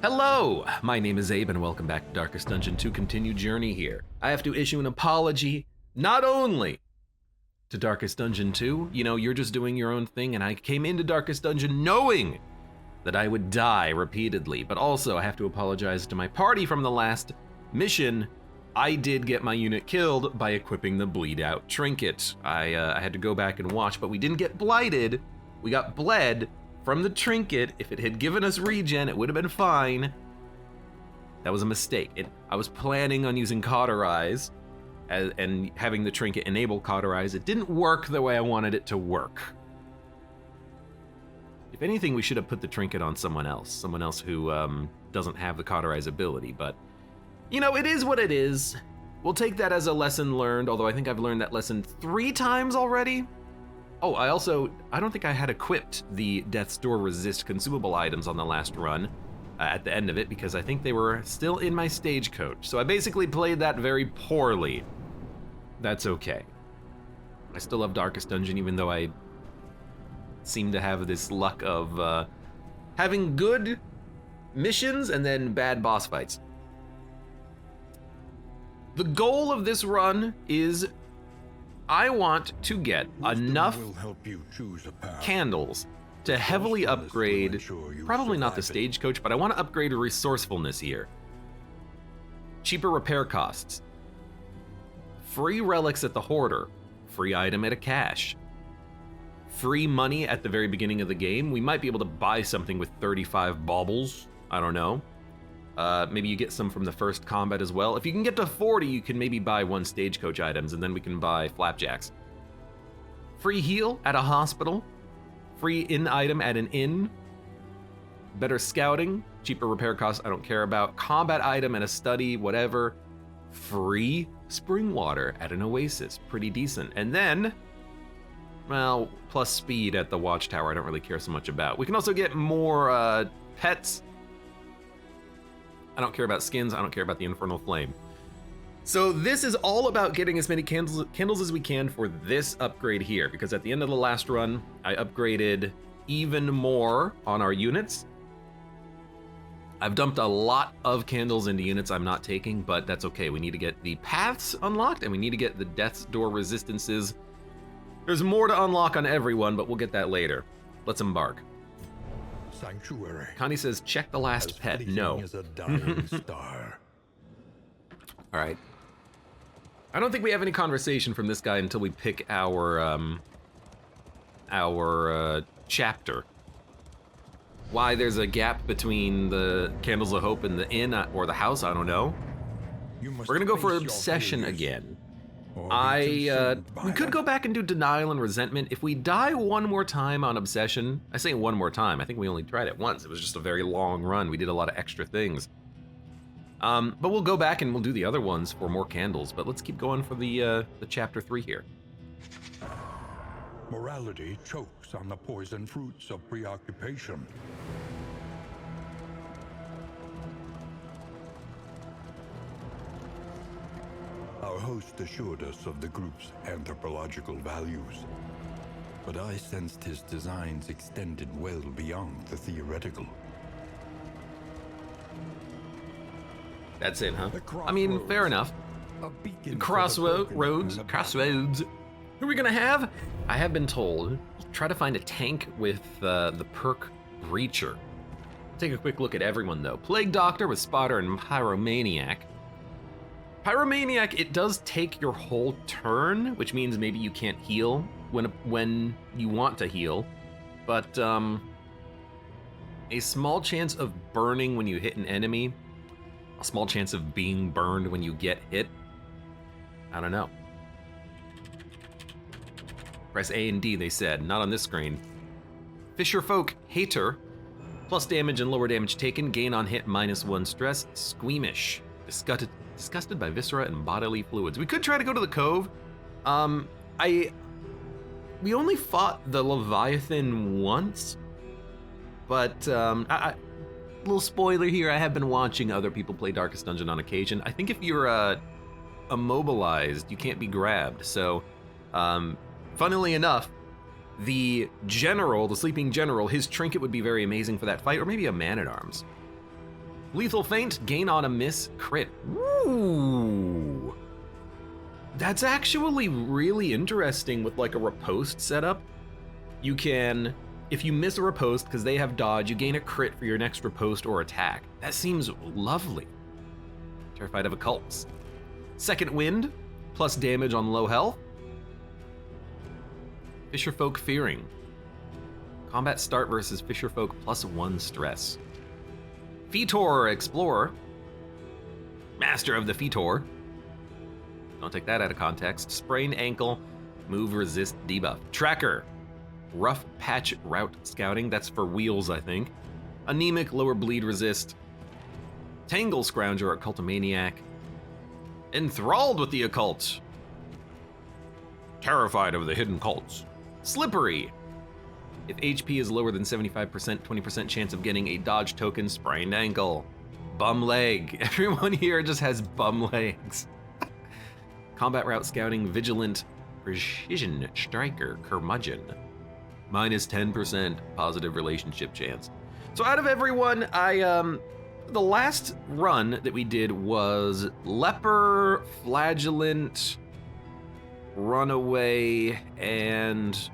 Hello, my name is Abe and welcome back to Darkest Dungeon 2 Continue Journey here. I have to issue an apology, not only to Darkest Dungeon 2, you're just doing your own thing and I came into Darkest Dungeon knowing that I would die repeatedly, but also I have to apologize to my party from the last mission. I did get my unit killed by equipping the bleed out trinket. I had to go back and watch, but we didn't get blighted, we got bled from the trinket. If it had given us regen, it would have been fine. That was a mistake. I was planning on using Cauterize and having the trinket enable Cauterize. It didn't work the way I wanted it to work. If anything, we should have put the trinket on someone else who doesn't have the Cauterize ability, but it is what it is. We'll take that as a lesson learned, although I think I've learned that lesson 3 times already. Oh, I don't think I had equipped the Death's Door resist consumable items on the last run at the end of it because I think they were still in my stagecoach. So I basically played that very poorly. That's okay. I still love Darkest Dungeon even though I seem to have this luck of having good missions and then bad boss fights. The goal of this run is I want to get enough candles to heavily upgrade, probably not the stagecoach, but I want to upgrade resourcefulness here. Cheaper repair costs. Free relics at the hoarder. Free item at a cache. Free money at the very beginning of the game. We might be able to buy something with 35 baubles. I don't know. Maybe you get some from the first combat as well. If you can get to 40, you can maybe buy 1 stagecoach items, and then we can buy flapjacks. Free heal at a hospital. Free inn item at an inn. Better scouting. Cheaper repair costs I don't care about. Combat item at a study, whatever. Free spring water at an oasis. Pretty decent. And then, well, plus speed at the watchtower I don't really care so much about. We can also get more pets. I don't care about skins, I don't care about the Infernal Flame. So this is all about getting as many candles as we can for this upgrade here, because at the end of the last run, I upgraded even more on our units. I've dumped a lot of candles into units I'm not taking, but that's okay. We need to get the paths unlocked, and we need to get the Death's Door resistances. There's more to unlock on everyone, but we'll get that later. Let's embark. Sanctuary. Connie says, check the last pet. No. As a dying star. All right. I don't think we have any conversation from this guy until we pick our chapter. Why there's a gap between the Candles of Hope and the inn or the house, I don't know. We're gonna go for obsession again. We could go back and do denial and resentment. If we die one more time on obsession, I say one more time, I think we only tried it once. It was just a very long run. We did a lot of extra things. But we'll go back and we'll do the other ones for more candles, but let's keep going for the chapter 3 here. Morality chokes on the poison fruits of preoccupation. Our host assured us of the group's anthropological values, but I sensed his designs extended well beyond the theoretical. That's it, huh? I mean, fair enough. Crossroads. Who are we gonna have? I have been told, try to find a tank with the perk Breacher. Take a quick look at everyone though. Plague Doctor with Spotter and Pyromaniac. Pyromaniac, it does take your whole turn, which means maybe you can't heal when you want to heal, but a small chance of burning when you hit an enemy, a small chance of being burned when you get hit. I don't know. Press A and D, they said, not on this screen. Fisher Folk, Hater, plus damage and lower damage taken, gain on hit -1 stress, Squeamish, disgusted by viscera and bodily fluids. We could try to go to the cove. We only fought the Leviathan once, but little spoiler here, I have been watching other people play Darkest Dungeon on occasion. I think if you're immobilized, you can't be grabbed. So, funnily enough, the general, the sleeping general, his trinket would be very amazing for that fight, or maybe a man-at-arms. Lethal feint, gain on a miss, crit. Ooh. That's actually really interesting with like a riposte setup. You can, if you miss a riposte because they have dodge, you gain a crit for your next riposte or attack. That seems lovely. Terrified of occults. Second wind, plus damage on low health. Fisherfolk fearing. Combat start versus Fisherfolk +1 stress. Fetor explorer. Master of the Fetor. Don't take that out of context. Sprained ankle, move resist debuff. Tracker. Rough patch route scouting. That's for wheels, I think. Anemic, lower bleed resist. Tangle Scrounger, Occultomaniac. Enthralled with the occult. Terrified of the hidden cults. Slippery. If HP is lower than 75%, 20% chance of getting a dodge token. Sprained ankle. Bum leg. Everyone here just has bum legs. Combat route scouting, vigilant, precision striker, curmudgeon. Minus 10% positive relationship chance. So out of everyone, the last run that we did was leper, flagellant, runaway, and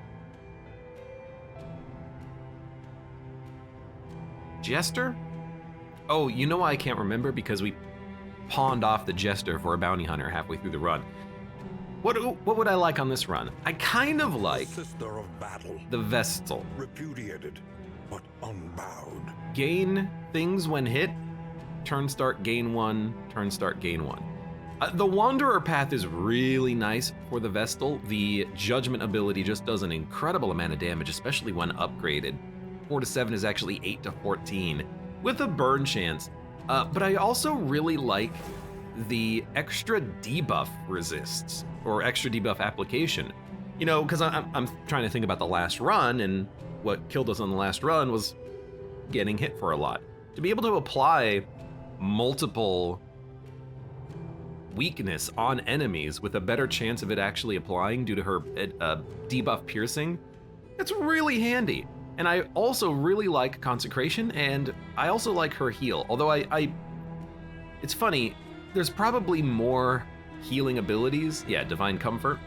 jester? Oh, you know why I can't remember? Because we pawned off the jester for a bounty hunter halfway through the run. What would I like on this run? I kind of like Sister of battle, the Vestal. repudiated but unbowed. Gain things when hit, turn start gain 1, turn start gain 1. The Wanderer path is really nice for the Vestal. The Judgment ability just does an incredible amount of damage, especially when upgraded. 4 to 7 is actually 8 to 14, with a burn chance. But I also really like the extra debuff resists, or extra debuff application. You know, because I'm trying to think about the last run, and what killed us on the last run was getting hit for a lot. To be able to apply multiple weakness on enemies with a better chance of it actually applying due to her debuff piercing, that's really handy. And I also really like Consecration, and I also like her heal. Although it's funny, there's probably more healing abilities. Yeah, Divine Comfort.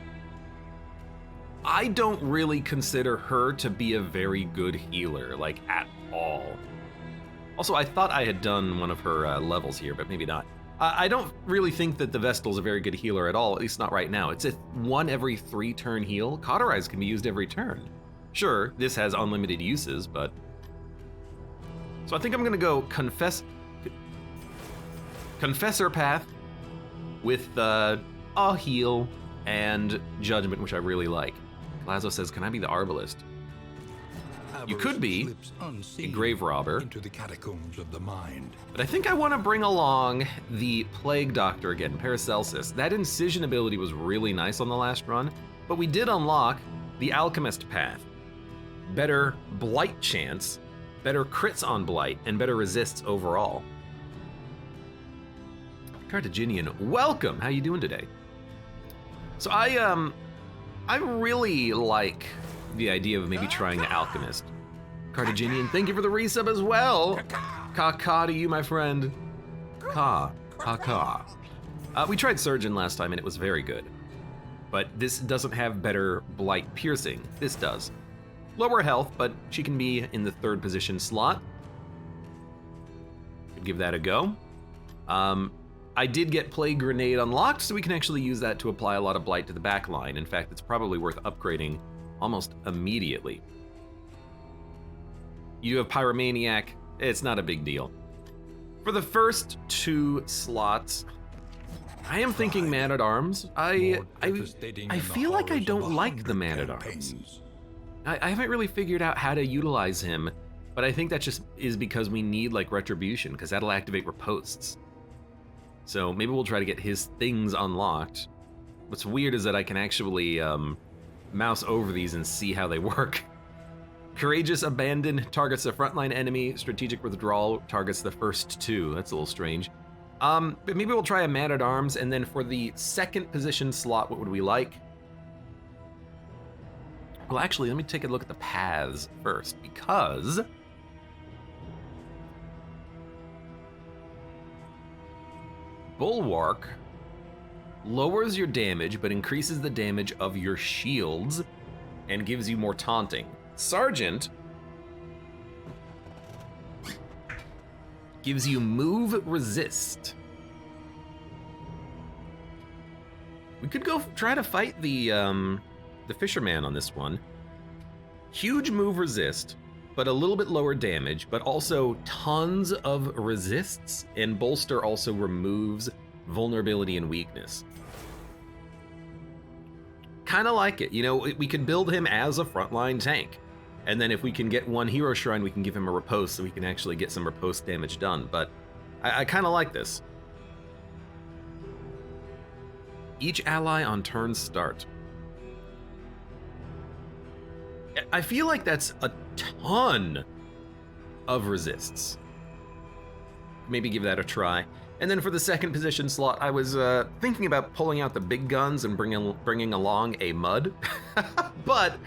I don't really consider her to be a very good healer, like at all. Also, I thought I had done one of her levels here, but maybe not. I don't really think that the Vestal's a very good healer at all, at least not right now. It's a 1 every 3 turn heal. Cauterize can be used every turn. Sure, this has unlimited uses, but... So I think I'm gonna go Confessor path with a heal and Judgment, which I really like. Lazo says, can I be the Arbalist? You could be a grave robber, into the catacombs of the mind. but I think I want to bring along the Plague Doctor again, Paracelsus. That incision ability was really nice on the last run, but we did unlock the Alchemist path. Better blight chance, better crits on blight, and better resists overall. Carthaginian, welcome. How you doing today? So I really like the idea of maybe trying the Alchemist. Carthaginian, thank you for the resub as well. Ka to you, my friend. Ka. We tried Surgeon last time and it was very good. But this doesn't have better blight piercing. This does. Lower health, but she can be in the 3rd position slot. Could give that a go. I did get Plague Grenade unlocked, so we can actually use that to apply a lot of blight to the back line. In fact, it's probably worth upgrading almost immediately. You have Pyromaniac, it's not a big deal. For the first 2 slots, I am thinking Man-at-Arms. I feel like I don't like the Man-at-Arms. I haven't really figured out how to utilize him, but I think that just is because we need like Retribution, because that'll activate riposts. So maybe we'll try to get his things unlocked. What's weird is that I can actually mouse over these and see how they work. Courageous Abandon targets the frontline enemy. Strategic Withdrawal targets the first 2. That's a little strange. But maybe we'll try a Man-at-Arms, and then for the 2nd position slot, what would we like? Well, actually, let me take a look at the paths first, because Bulwark lowers your damage but increases the damage of your shields and gives you more taunting. Sergeant gives you move resist. We could go try to fight the fisherman on this one. Huge move resist, but a little bit lower damage, but also tons of resists, and bolster also removes vulnerability and weakness. Kind of like it, you know, we could build him as a frontline tank. And then if we can get one hero shrine, we can give him a riposte so we can actually get some riposte damage done. But I kind of like this. Each ally on turn start. I feel like that's a ton of resists. Maybe give that a try. And then for the second position slot, I was thinking about pulling out the big guns and bringing along a mud. But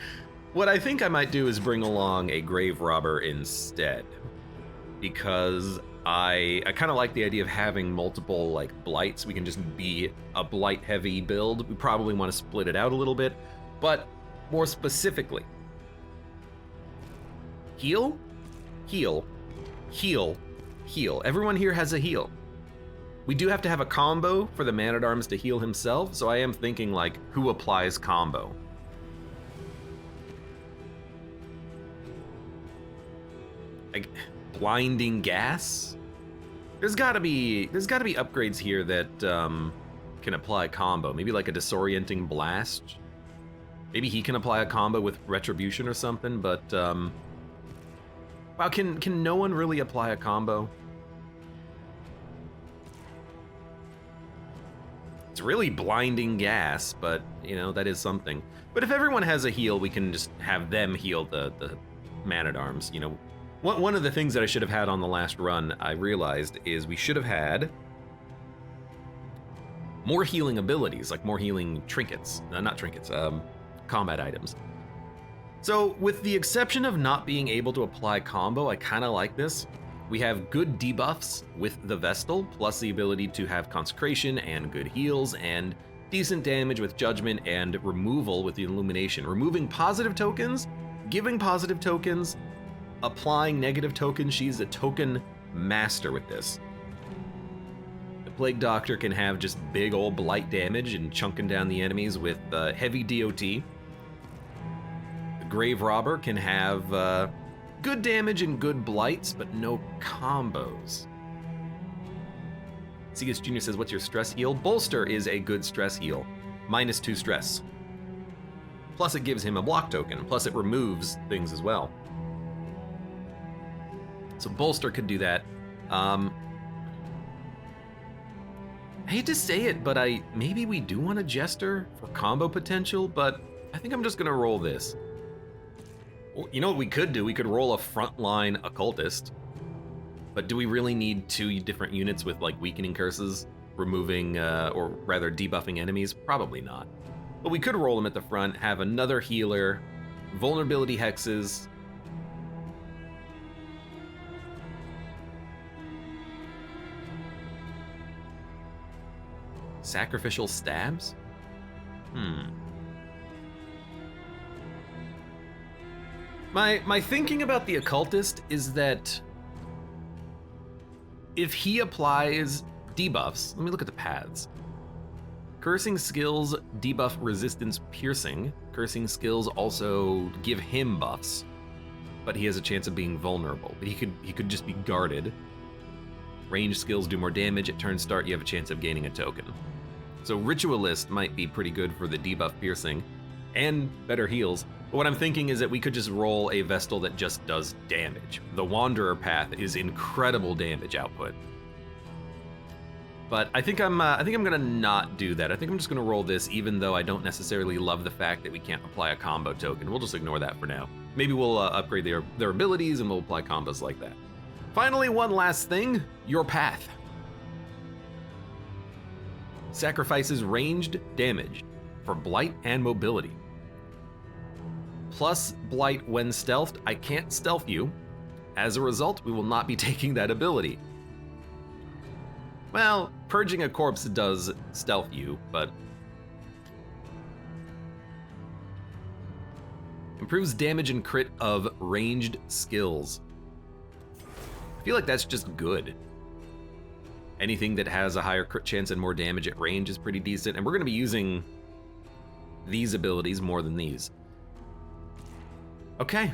what I think I might do is bring along a grave robber instead, because I kind of like the idea of having multiple like blights. We can just be a blight heavy build. We probably want to split it out a little bit, but more specifically, heal, heal, heal, heal. Everyone here has a heal. We do have to have a combo for the man-at-arms to heal himself, so I am thinking like, who applies combo? Like, blinding gas? There's gotta be upgrades here that can apply combo. Maybe like a disorienting blast. Maybe he can apply a combo with retribution or something, but wow, can no one really apply a combo? It's really blinding gas, but you know, that is something. But if everyone has a heal, we can just have them heal the man-at-arms. You know, one of the things that I should have had on the last run, I realized, is we should have had more healing abilities, like more healing trinkets. Not trinkets, combat items. So with the exception of not being able to apply combo, I kind of like this. We have good debuffs with the Vestal, plus the ability to have Consecration and good heals, and decent damage with Judgment, and removal with the Illumination. Removing positive tokens, giving positive tokens, applying negative tokens. She's a token master with this. The Plague Doctor can have just big old blight damage and chunking down the enemies with heavy DOT. The Grave Robber can have good damage and good blights, but no combos. Segas Jr. says, what's your stress heal? Bolster is a good stress heal. -2 stress. Plus it gives him a block token, plus it removes things as well. So Bolster could do that. I hate to say it, but maybe we do want a Jester for combo potential, but I think I'm just gonna roll this. Well, you know what we could do? We could roll a frontline occultist. But do we really need 2 different units with like weakening curses, removing or rather debuffing enemies? Probably not. But we could roll them at the front, have another healer, vulnerability hexes. Sacrificial stabs? My thinking about the occultist is that if he applies debuffs, let me look at the paths. Cursing skills debuff resistance piercing. Cursing skills also give him buffs, but he has a chance of being vulnerable. But he could just be guarded. Range skills do more damage. At turn start, you have a chance of gaining a token. So Ritualist might be pretty good for the debuff piercing and better heals. But what I'm thinking is that we could just roll a Vestal that just does damage. The Wanderer path is incredible damage output. But I think I'm gonna not do that. I think I'm just gonna roll this, even though I don't necessarily love the fact that we can't apply a combo token. We'll just ignore that for now. Maybe we'll upgrade their abilities and we'll apply combos like that. Finally, one last thing, your path. Sacrifices ranged damage for blight and mobility. Plus blight when stealthed. I can't stealth you. As a result, we will not be taking that ability. Well, purging a corpse does stealth you, but... Improves damage and crit of ranged skills. I feel like that's just good. Anything that has a higher crit chance and more damage at range is pretty decent, and we're gonna be using these abilities more than these. Okay.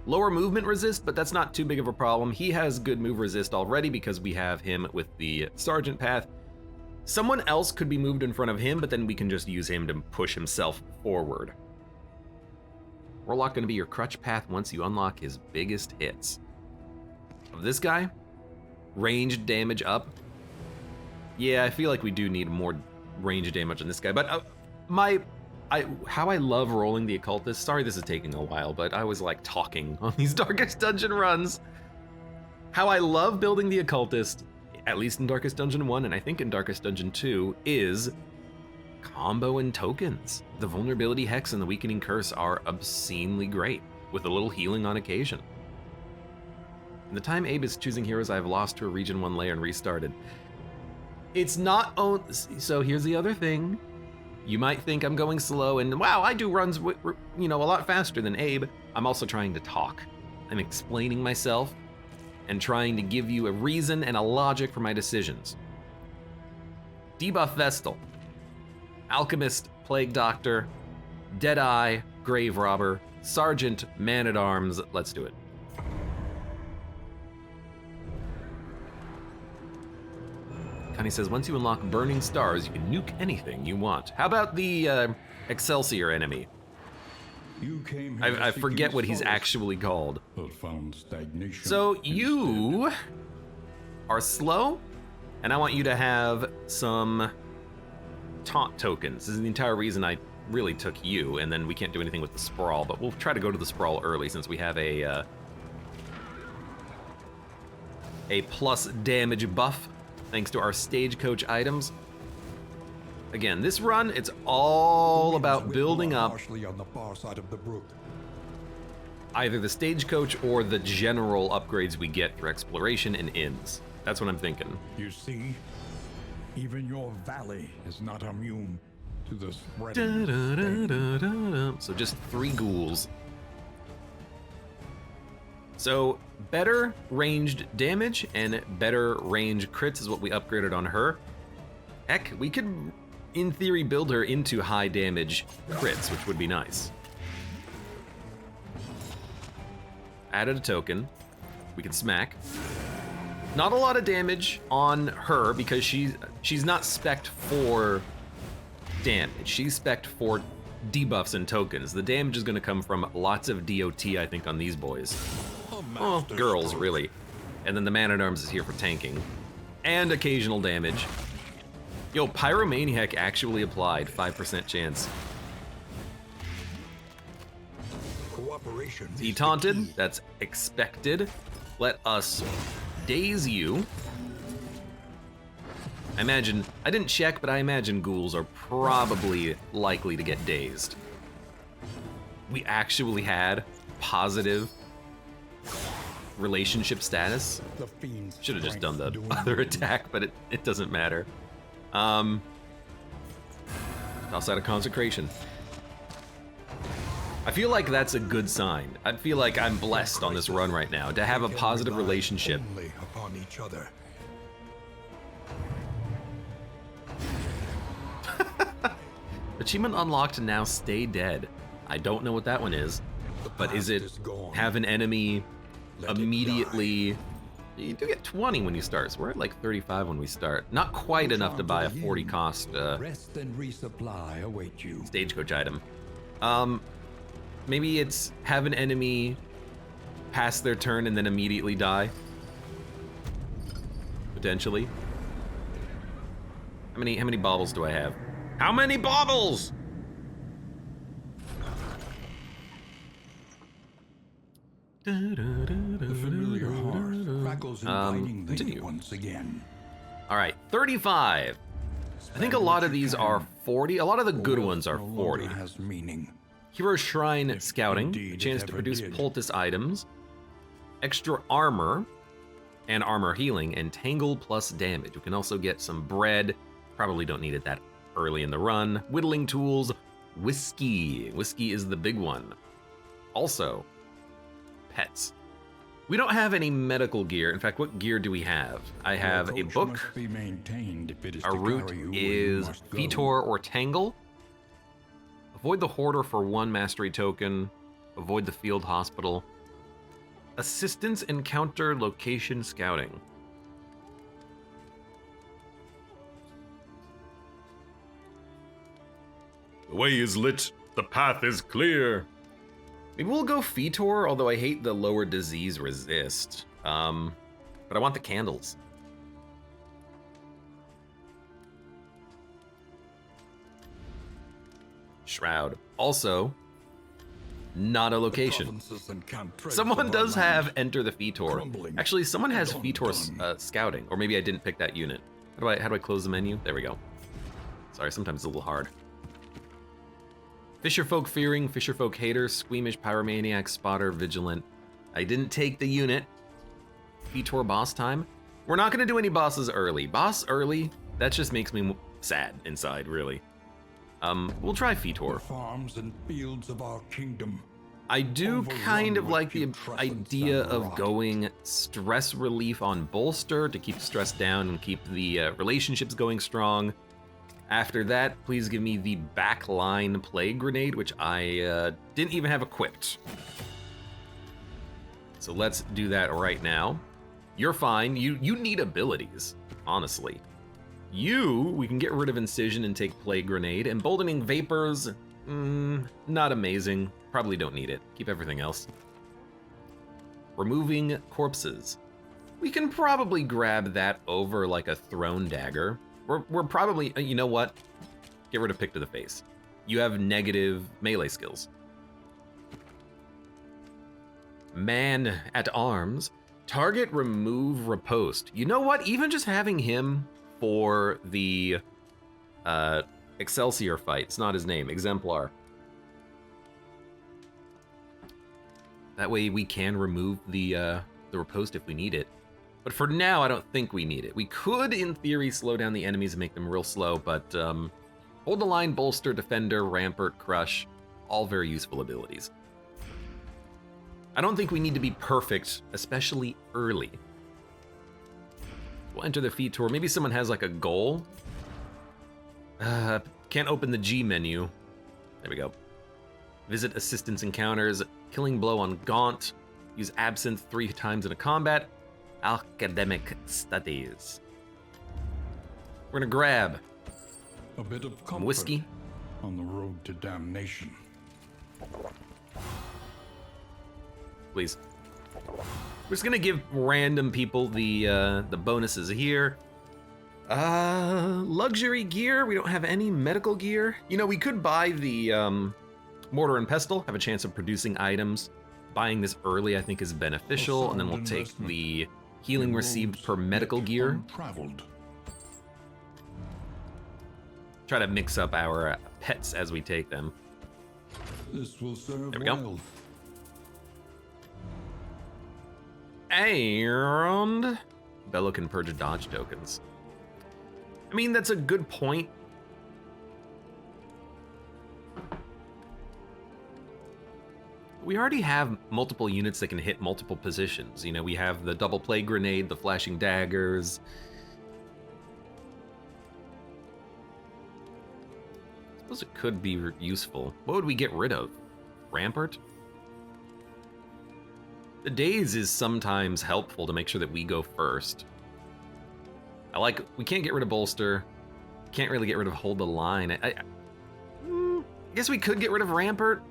Lower movement resist, but that's not too big of a problem. He has good move resist already because we have him with the Sergeant path. Someone else could be moved in front of him, but then we can just use him to push himself forward. Warlock gonna be your crutch path once you unlock his biggest hits. Of this guy, ranged damage up. Yeah, I feel like we do need more range damage on this guy, but how I love rolling the occultist. Sorry this is taking a while, but I was like talking on these Darkest Dungeon runs. How I love building the occultist, at least in Darkest Dungeon 1 and I think in Darkest Dungeon 2, is combo and tokens. The vulnerability hex and the weakening curse are obscenely great, with a little healing on occasion. In the time Abe is choosing heroes, I've lost to a region 1 layer and restarted. It's not so here's the other thing. You might think I'm going slow, and wow, I do runs a lot faster than Abe. I'm also trying to talk. I'm explaining myself and trying to give you a reason and a logic for my decisions. Debuff Vestal, Alchemist, Plague Doctor, Deadeye, Grave Robber, Sergeant, Man-at-Arms. Let's do it. Connie says, once you unlock Burning Stars, you can nuke anything you want. How about the Excelsior enemy? I forget what he's actually called. So you are slow, and I want you to have some taunt tokens. This is the entire reason I really took you, and then we can't do anything with the Sprawl, but we'll try to go to the Sprawl early since we have a plus damage buff thanks to our stagecoach items. Again, this run, it's all about building up either the stagecoach or the general upgrades we get through exploration and inns. That's what I'm thinking. You see, even your valley is not immune to the spread. So just 3 ghouls. So better ranged damage and better range crits is what we upgraded on her. Heck, we could, in theory, build her into high damage crits, which would be nice. Added a token. We can smack. Not a lot of damage on her because she's not spec'd for damage. She's spec'd for debuffs and tokens. The damage is going to come from lots of DOT, I think, on these boys. Well, girls, really. And then the Man-at-Arms is here for tanking. And occasional damage. Yo, Pyromaniac actually applied, 5% chance. He taunted, that's expected. Let us daze you. I didn't check, but I imagine ghouls are probably likely to get dazed. We actually had positive relationship status. Should have just done the other attack, but it doesn't matter. Outside of consecration. I feel like that's a good sign. I feel like I'm blessed on this run right now to have a positive relationship. Upon each other. Achievement unlocked, now stay dead. I don't know what that one is, but is it have an enemy immediately? You do get 20 when you start, so we're at like 35 when we start. Not quite enough to buy a 40 cost Rest and resupply await you. stagecoach item. Maybe it's have an enemy pass their turn and then immediately die. Potentially. How many baubles do I have? How many baubles? The familiar hearth crackles inviting continue. once again. All right, 35. I think a lot of these are 40. A lot of the good ones are 40. Has meaning. Hero Shrine Scouting, indeed a chance it to ever produce did. poultice items. Extra armor. and armor healing, and tangle plus damage. We can also get some bread. Probably don't need it that early in the run. Whittling tools, whiskey. Whiskey is the big one. Also, pets. We don't have any medical gear. In fact, what gear do we have? I have a book. Our route is Vitor or Tangle. Avoid the Hoarder for 1 mastery token. Avoid the field hospital. Assistance encounter location scouting. The way is lit. The path is clear. Maybe we'll go Fetor, although I hate the lower disease resist. But I want the candles. Shroud. Also, not a location. Someone does have Enter the Fetor. Actually, someone has Fetor scouting, or maybe I didn't pick that unit. How do I close the menu? There we go. Sorry, sometimes it's a little hard. Fisherfolk Fearing, Fisherfolk Hater, Squeamish, Pyromaniac, Spotter, Vigilant. I didn't take the unit. Fetor boss time. We're not gonna do any bosses early. Boss early, that just makes me sad inside, really. We'll try Fetor. The farms and fields of our kingdom. I do kind of like the idea of going stress relief on Bolster to keep stress down and keep the relationships going strong. After that, please give me the backline Plague Grenade, which I didn't even have equipped. So let's do that right now. You're fine. You need abilities, honestly. We can get rid of Incision and take Plague Grenade. Emboldening Vapors, not amazing. Probably don't need it. Keep everything else. Removing Corpses. We can probably grab that over like a Thrown Dagger. We're probably, you know what? Get rid of Pick to the Face. You have negative melee skills. Man at Arms. Target, remove, riposte. You know what? Even just having him for the Excelsior fight, it's not his name, Exemplar. That way we can remove the riposte if we need it. But for now, I don't think we need it. We could, in theory, slow down the enemies and make them real slow, but Hold the Line, Bolster, Defender, Rampart, Crush, all very useful abilities. I don't think we need to be perfect, especially early. We'll enter the Fetor. Maybe someone has like a goal. Can't open the G menu. There we go. Visit Assistance Encounters, Killing Blow on Gaunt, use Absinthe 3 times in a combat, Academic Studies. We're gonna grab a bit of some whiskey on the road to damnation. Please. We're just gonna give random people the bonuses here. Luxury gear. We don't have any medical gear. You know, we could buy the Mortar and Pestle, have a chance of producing items. Buying this early, I think, is beneficial, and then we'll take the healing received per medical gear. Try to mix up our pets as we take them. This will serve there we go. And Bello can purge dodge tokens. I mean, that's a good point. We already have multiple units that can hit multiple positions. You know, we have the double Plague Grenade, the flashing daggers. I suppose it could be useful. What would we get rid of? Rampart? The Daze is sometimes helpful to make sure that we go first. We can't get rid of Bolster. Can't really get rid of Hold the Line. I guess we could get rid of Rampart.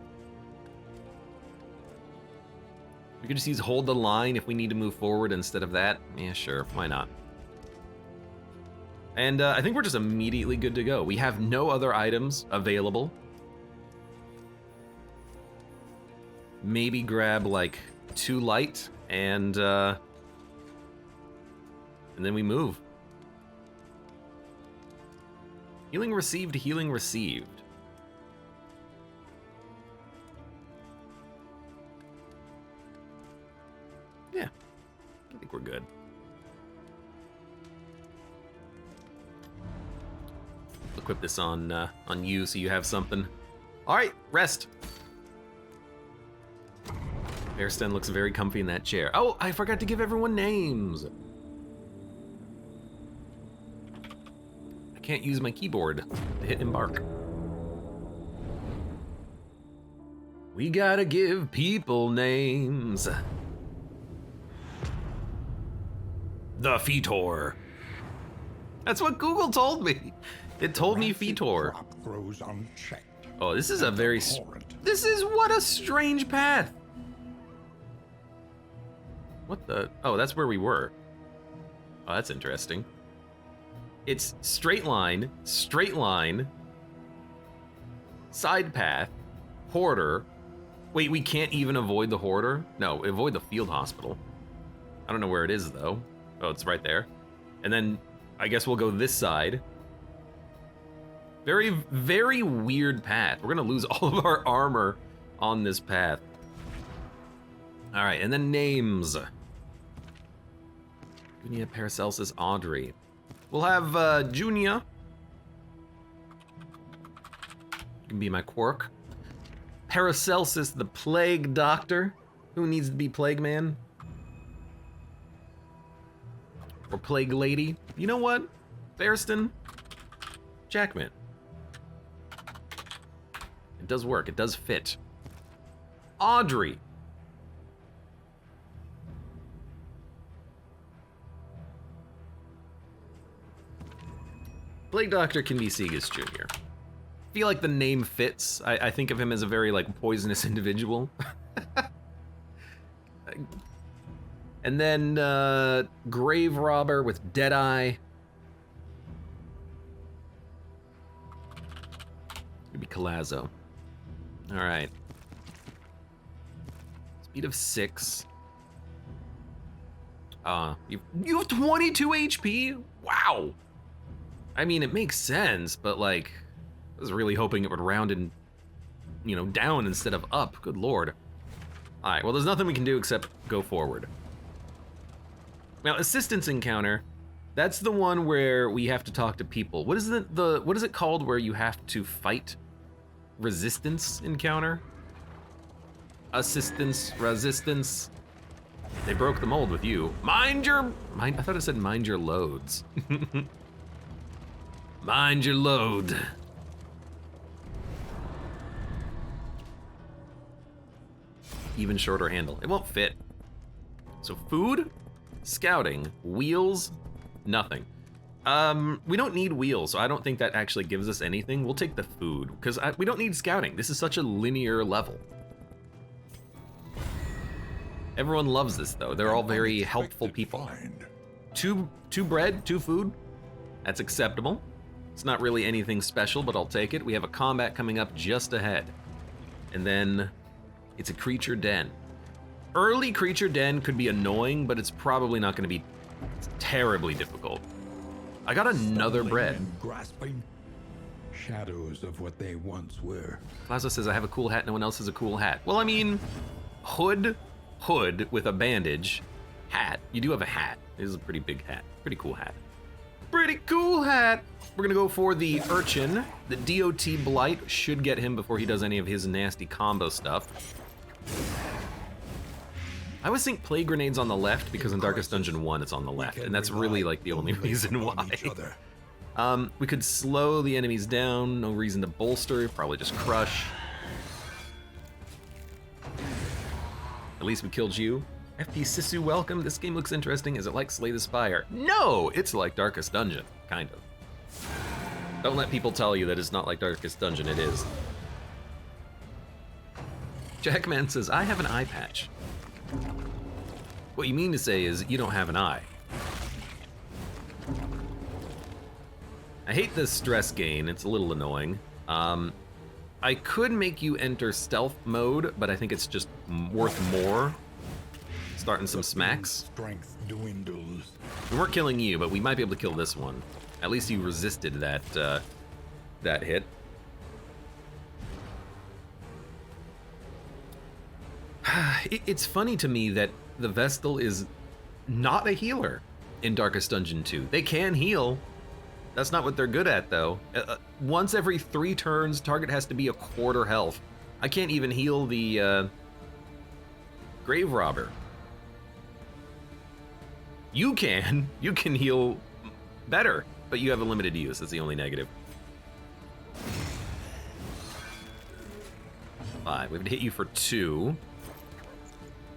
We could just use Hold the Line if we need to move forward instead of that. Yeah, sure, why not? And I think we're just immediately good to go. We have no other items available. Maybe grab like 2 light and then we move. Healing received, healing received. Yeah, I think we're good. equip this on you so you have something. All right, rest. Bearston looks very comfy in that chair. Oh, I forgot to give everyone names. I can't use my keyboard to hit embark. We gotta give people names. The Fetor. That's what Google told me. It told me Fetor. Oh, this is a very... This is what a strange path. What the... Oh, that's where we were. Oh, that's interesting. It's straight line, side path, hoarder. Wait, we can't even avoid the hoarder? No, avoid the field hospital. I don't know where it is, though. Oh, it's right there. And then I guess we'll go this side. Very, very weird path. We're gonna lose all of our armor on this path. All right, and then names. Junia, Paracelsus, Audrey. We'll have Junia. You can be my quirk. Paracelsus, the plague doctor. Who needs to be plague man? Or plague lady? You know what? Bearston? Jackman. It does work, it does fit. Audrey. Plague Doctor can be Segas Jr. I feel like the name fits. I think of him as a very, like, poisonous individual. And then, Grave Robber with Deadeye. Maybe Calazzo. Alright. Speed of 6. You have 22 HP? Wow! I mean, it makes sense, but like, I was really hoping it would round and, you know, down instead of up. Good lord. All right, well, there's nothing we can do except go forward. Now, assistance encounter, that's the one where we have to talk to people. What is what is it called where you have to fight? Resistance encounter? Assistance, resistance. They broke the mold with you. I thought it said mind your loads. Mind your load. Even shorter handle. It won't fit. So food, scouting, wheels, nothing. We don't need wheels, so I don't think that actually gives us anything. We'll take the food, because we don't need scouting. This is such a linear level. Everyone loves this, though. They're all very helpful people. Two bread, 2 food. That's acceptable. It's not really anything special, but I'll take it. We have a combat coming up just ahead. And then it's a creature den. Early creature den could be annoying, but it's probably not going to be terribly difficult. I got another bread. Grasping shadows of what they once were. Plaza says, I have a cool hat, no one else has a cool hat. Well, I mean, hood with a bandage, hat. You do have a hat. This is a pretty big hat. Pretty cool hat. Pretty cool hat. We're gonna go for the Urchin. The DOT Blight should get him before he does any of his nasty combo stuff. I always think Plague Grenade's on the left because in Darkest Dungeon 1 it's on the left, and that's really like the only reason why. We could slow the enemies down, no reason to bolster, probably just crush. At least we killed you. FP Sisu, welcome. This game looks interesting. Is it like Slay the Spire? No, it's like Darkest Dungeon, kind of. Don't let people tell you that it's not like Darkest Dungeon, it is. Jackman says, I have an eye patch. What you mean to say is you don't have an eye. I hate this stress gain, it's a little annoying. I could make you enter stealth mode, but I think it's just worth more. Starting some smacks. Strength dwindles. We weren't killing you, but we might be able to kill this one. At least you resisted that that hit. It's funny to me that the Vestal is not a healer in Darkest Dungeon 2. They can heal, That's not what they're good at, though. Once every 3 turns, target has to be a quarter health. I can't even heal the Grave Robber. You can. You can heal better, but you have a limited use. That's the only negative. 5. We have to hit you for 2.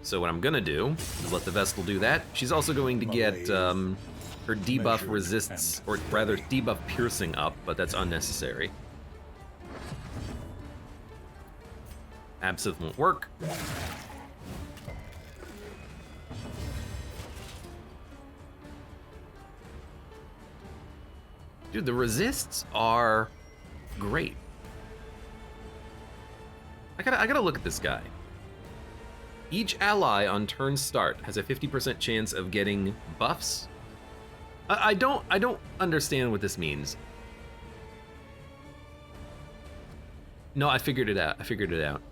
So what I'm gonna do is let the Vestal do that. She's also going to get her debuff resists, or rather debuff piercing up, but that's unnecessary. Absinthe won't work. Dude, the resists are great. I gotta look at this guy. Each ally on turn start has a 50% chance of getting buffs. I don't understand what this means. No, I figured it out.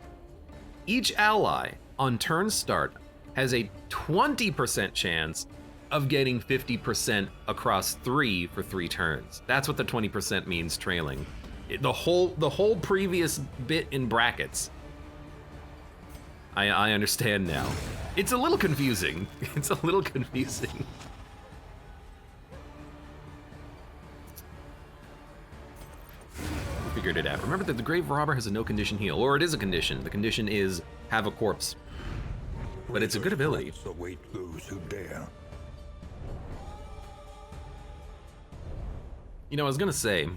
Each ally on turn start has a 20% chance of getting 50% across 3 for 3 turns. That's what the 20% means trailing. The whole previous bit in brackets. I understand now. It's a little confusing. It's a little confusing. Figured it out. Remember that the Grave Robber has a no condition heal, or it is a condition. The condition is have a corpse. But it's a good ability. Await those who dare. You know, I was gonna say,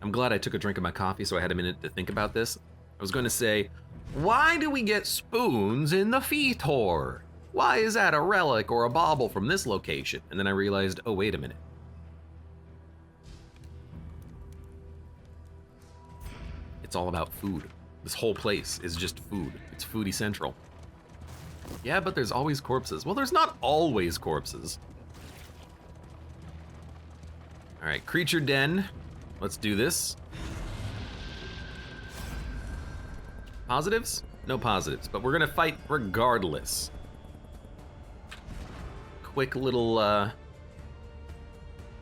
I'm glad I took a drink of my coffee so I had a minute to think about this. I was gonna say, why do we get spoons in the Fetor? Why is that a relic or a bauble from this location? And then I realized, oh, wait a minute. It's all about food. This whole place is just food. It's foodie central. Yeah, but there's always corpses. Well, there's not always corpses. All right, creature den. Let's do this. Positives? No positives, but we're gonna fight regardless. Quick little,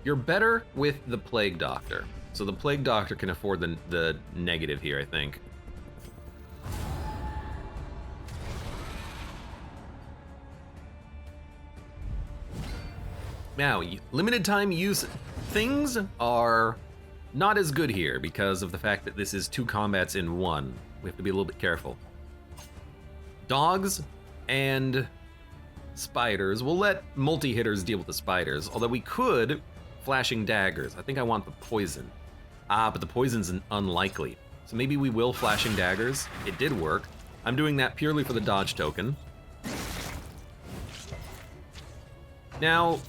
you're better with the Plague Doctor. So the Plague Doctor can afford the negative here, I think. Now, limited time use things are not as good here because of the fact that this is 2 combats in 1. We have to be a little bit careful. Dogs and spiders. We'll let multi-hitters deal with the spiders, although we could flashing daggers. I think I want the poison. But the poison's unlikely. So maybe we will flashing daggers. It did work. I'm doing that purely for the dodge token. Now,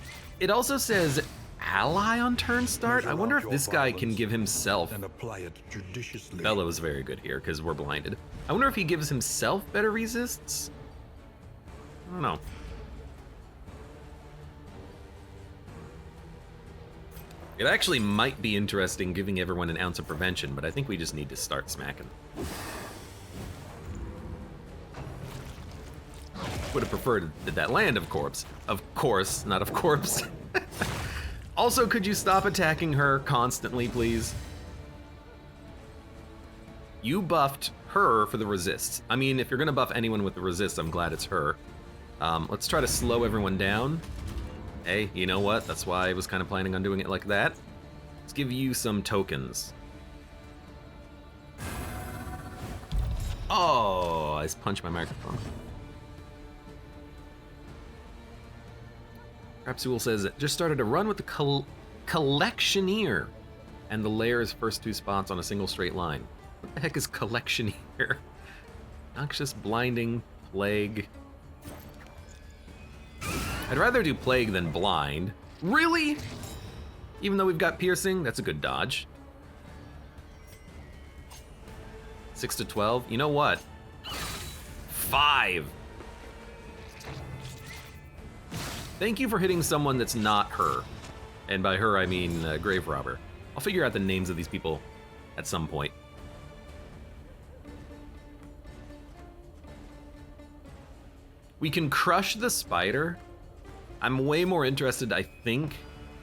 it also says ally on turn start. I wonder if this guy can give himself. And apply it judiciously. Bellows very good here because we're blinded. I wonder if he gives himself better resists. I don't know. It actually might be interesting giving everyone an ounce of prevention, but I think we just need to start smacking. Would have preferred that land, of course. Of course, not of corpse. Also, could you stop attacking her constantly, please? You buffed her for the resists. I mean, if you're gonna buff anyone with the resist, I'm glad it's her. Let's try to slow everyone down. Hey, you know what? That's why I was kind of planning on doing it like that. Let's give you some tokens. Oh, I just punched my microphone. Rapsule says, just started a run with the Collectioneer, and the layer's first 2 spots on a single straight line. What the heck is Collectioneer? Noxious, blinding, plague. I'd rather do plague than blind. Really? Even though we've got piercing, that's a good dodge. 6 to 12. You know what? 5. Thank you for hitting someone that's not her. And by her, I mean Grave Robber. I'll figure out the names of these people at some point. We can crush the spider. I'm way more interested, I think,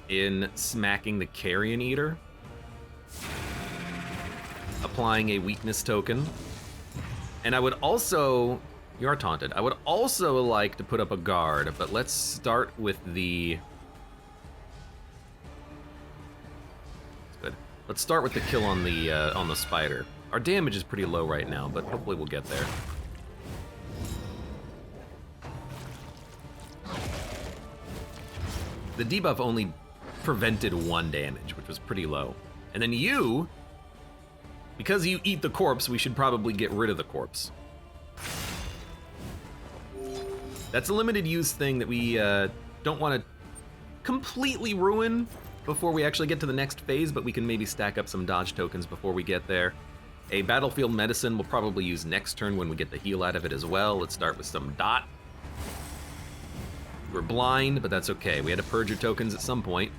in smacking the Carrion Eater. Applying a weakness token. And I would also... You are taunted. I would also like to put up a guard, but let's start with the... Good. Let's start with the kill on the spider. Our damage is pretty low right now, but hopefully we'll get there. The debuff only prevented 1 damage, which was pretty low. And then you, because you eat the corpse, we should probably get rid of the corpse. That's a limited use thing that we don't want to completely ruin before we actually get to the next phase, but we can maybe stack up some dodge tokens before we get there. A battlefield medicine we'll probably use next turn when we get the heal out of it as well. Let's start with some dot. We're blind, but that's okay. We had to purge your tokens at some point.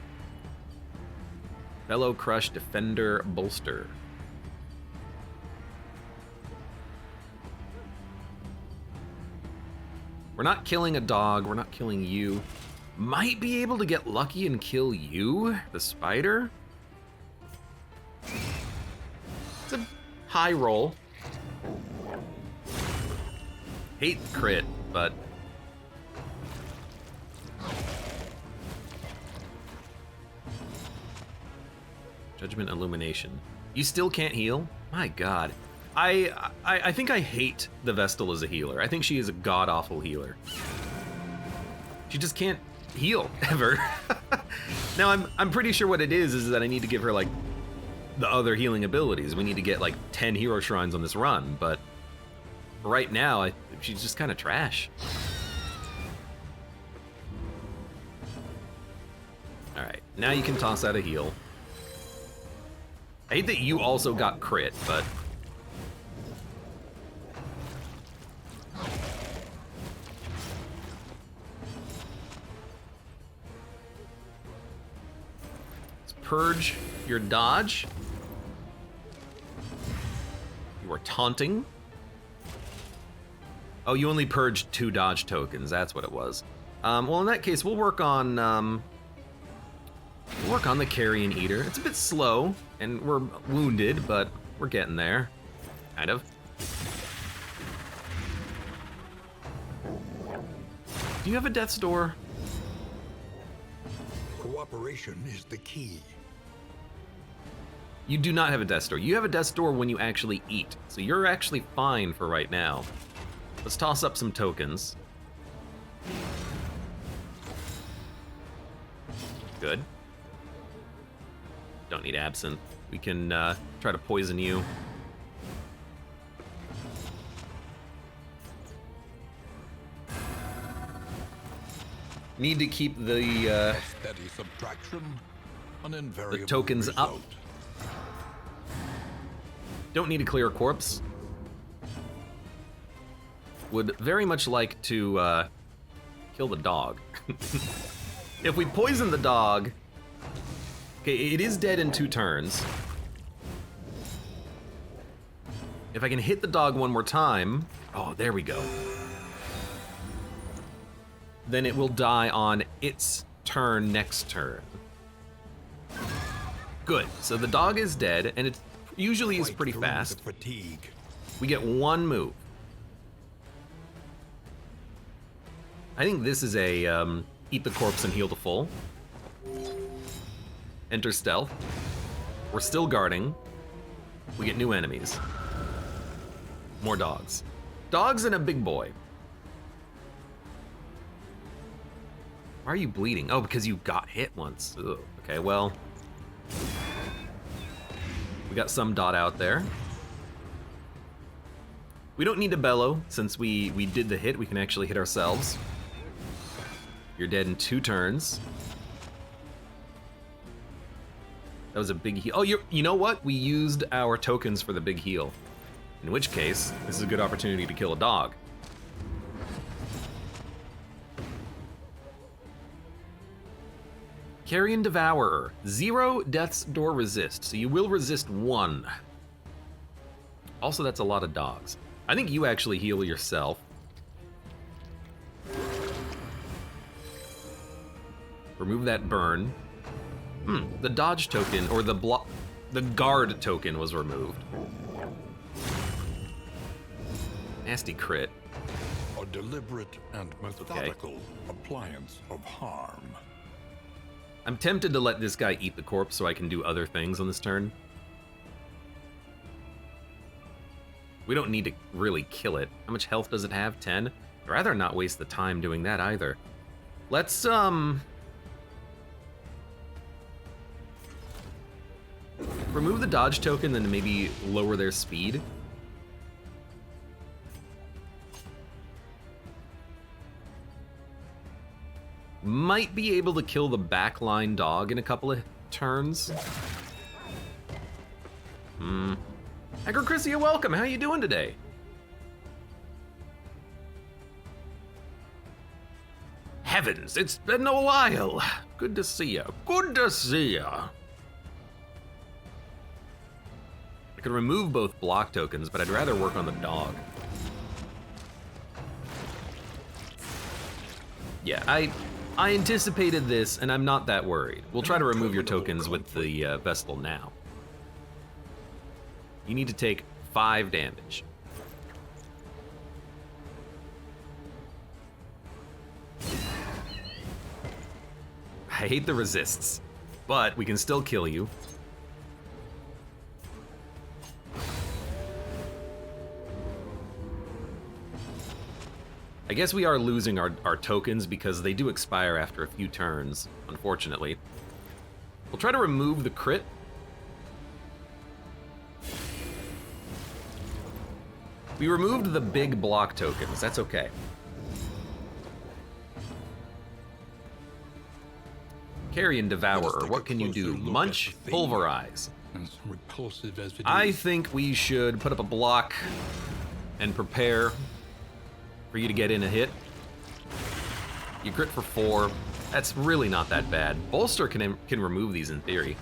Fellow Crush, Defender, Bolster. We're not killing a dog, we're not killing you. Might be able to get lucky and kill you, the spider. It's a high roll. Hate crit, but... Judgment Illumination. You still can't heal? My god. I think I hate the Vestal as a healer. I think she is a god-awful healer. She just can't heal, ever. Now, I'm pretty sure what it is that I need to give her, like, the other healing abilities. We need to get, like, 10 hero shrines on this run, but right now, she's just kind of trash. Alright, now you can toss out a heal. I hate that you also got crit, but... Purge your dodge. You are taunting. Oh, you only purged 2 dodge tokens. That's what it was. Well, in that case, we'll work on the Carrion Eater. It's a bit slow, and we're wounded, but we're getting there, kind of. Do you have a death's door? Cooperation is the key. You do not have a death's door. You have a death's door when you actually eat, so you're actually fine for right now. Let's toss up some tokens. Good. Don't need absinthe. We can try to poison you. Need to keep the Steady subtraction, an invariable tokens result. up. Don't need to clear a corpse. Would very much like to kill the dog. If we poison the dog... Okay, it is dead in 2 turns. If I can hit the dog one more time... Oh, there we go. Then it will die on its turn next turn. Good, so the dog is dead, and it usually is pretty fast. Fatigue. We get 1 move. I think this is a eat the corpse and heal to full. Enter stealth. We're still guarding. We get new enemies. More dogs. Dogs and a big boy. Why are you bleeding? Oh, because you got hit once. Ugh. Okay, well. We got some dot out there. We don't need to bellow. Since we did the hit, we can actually hit ourselves. You're dead in 2 turns. That was a big heal. Oh, you know what? We used our tokens for the big heal. In which case, this is a good opportunity to kill a dog. Carrion Devourer. 0 death's door resist, so you will resist 1. Also, that's a lot of dogs. I think you actually heal yourself. Remove that burn. The dodge token, or the guard token was removed. Nasty crit. A deliberate and methodical appliance of harm. I'm tempted to let this guy eat the corpse so I can do other things on this turn. We don't need to really kill it. How much health does it have? 10? I'd rather not waste the time doing that either. Let's, remove the dodge token, then maybe lower their speed. Might be able to kill the backline dog in a couple of turns. Agrochrisia, welcome. How you doing today? Heavens, it's been a while. Good to see ya. Good to see ya. I could remove both block tokens, but I'd rather work on the dog. Yeah, I anticipated this, and I'm not that worried. We'll try to remove your tokens with the Vestal now. You need to take 5 damage. I hate the resists, but we can still kill you. I guess we are losing our tokens because they do expire after a few turns, unfortunately. We'll try to remove the crit. We removed the big block tokens, that's okay. Carrion Devourer, what can you do? Munch, Pulverize. As repulsive as it I is, think we should put up a block and prepare for you to get in a hit. You crit for 4. That's really not that bad. Bolster can remove these in theory.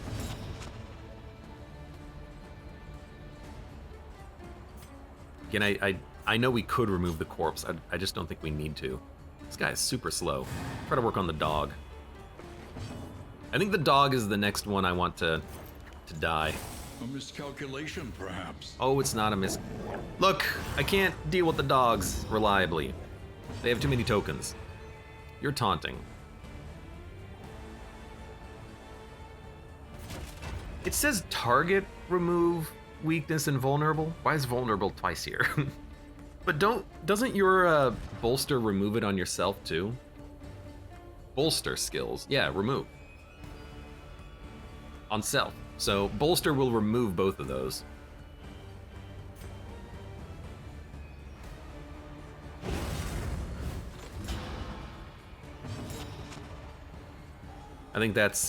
Again, I know we could remove the corpse. I just don't think we need to. This guy is super slow. Try to work on the dog. I think the dog is the next one I want to die. a miscalculation, perhaps. Oh, it's not a Look, I can't deal with the dogs reliably. They have too many tokens. You're taunting. It says target remove weakness and vulnerable. Why is vulnerable twice here? But doesn't your bolster remove it on yourself too? Bolster skills, yeah, remove. On self. So bolster will remove both of those. I think that's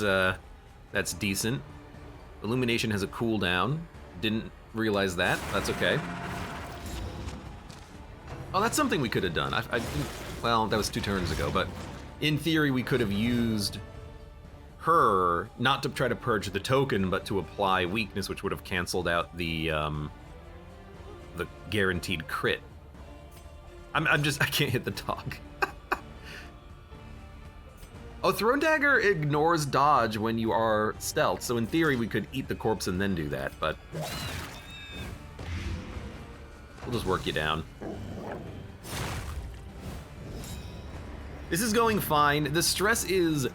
decent. Illumination has a cooldown. Didn't realize that. That's okay. Oh, that's something we could have done. Well, that was 2 turns ago, but in theory we could have used her not to try to purge the token, but to apply weakness, which would have canceled out the guaranteed crit. I can't hit the dog. Oh, Throne Dagger ignores dodge when you are stealth, so in theory we could eat the corpse and then do that, but we'll just work you down. This is going fine. The stress is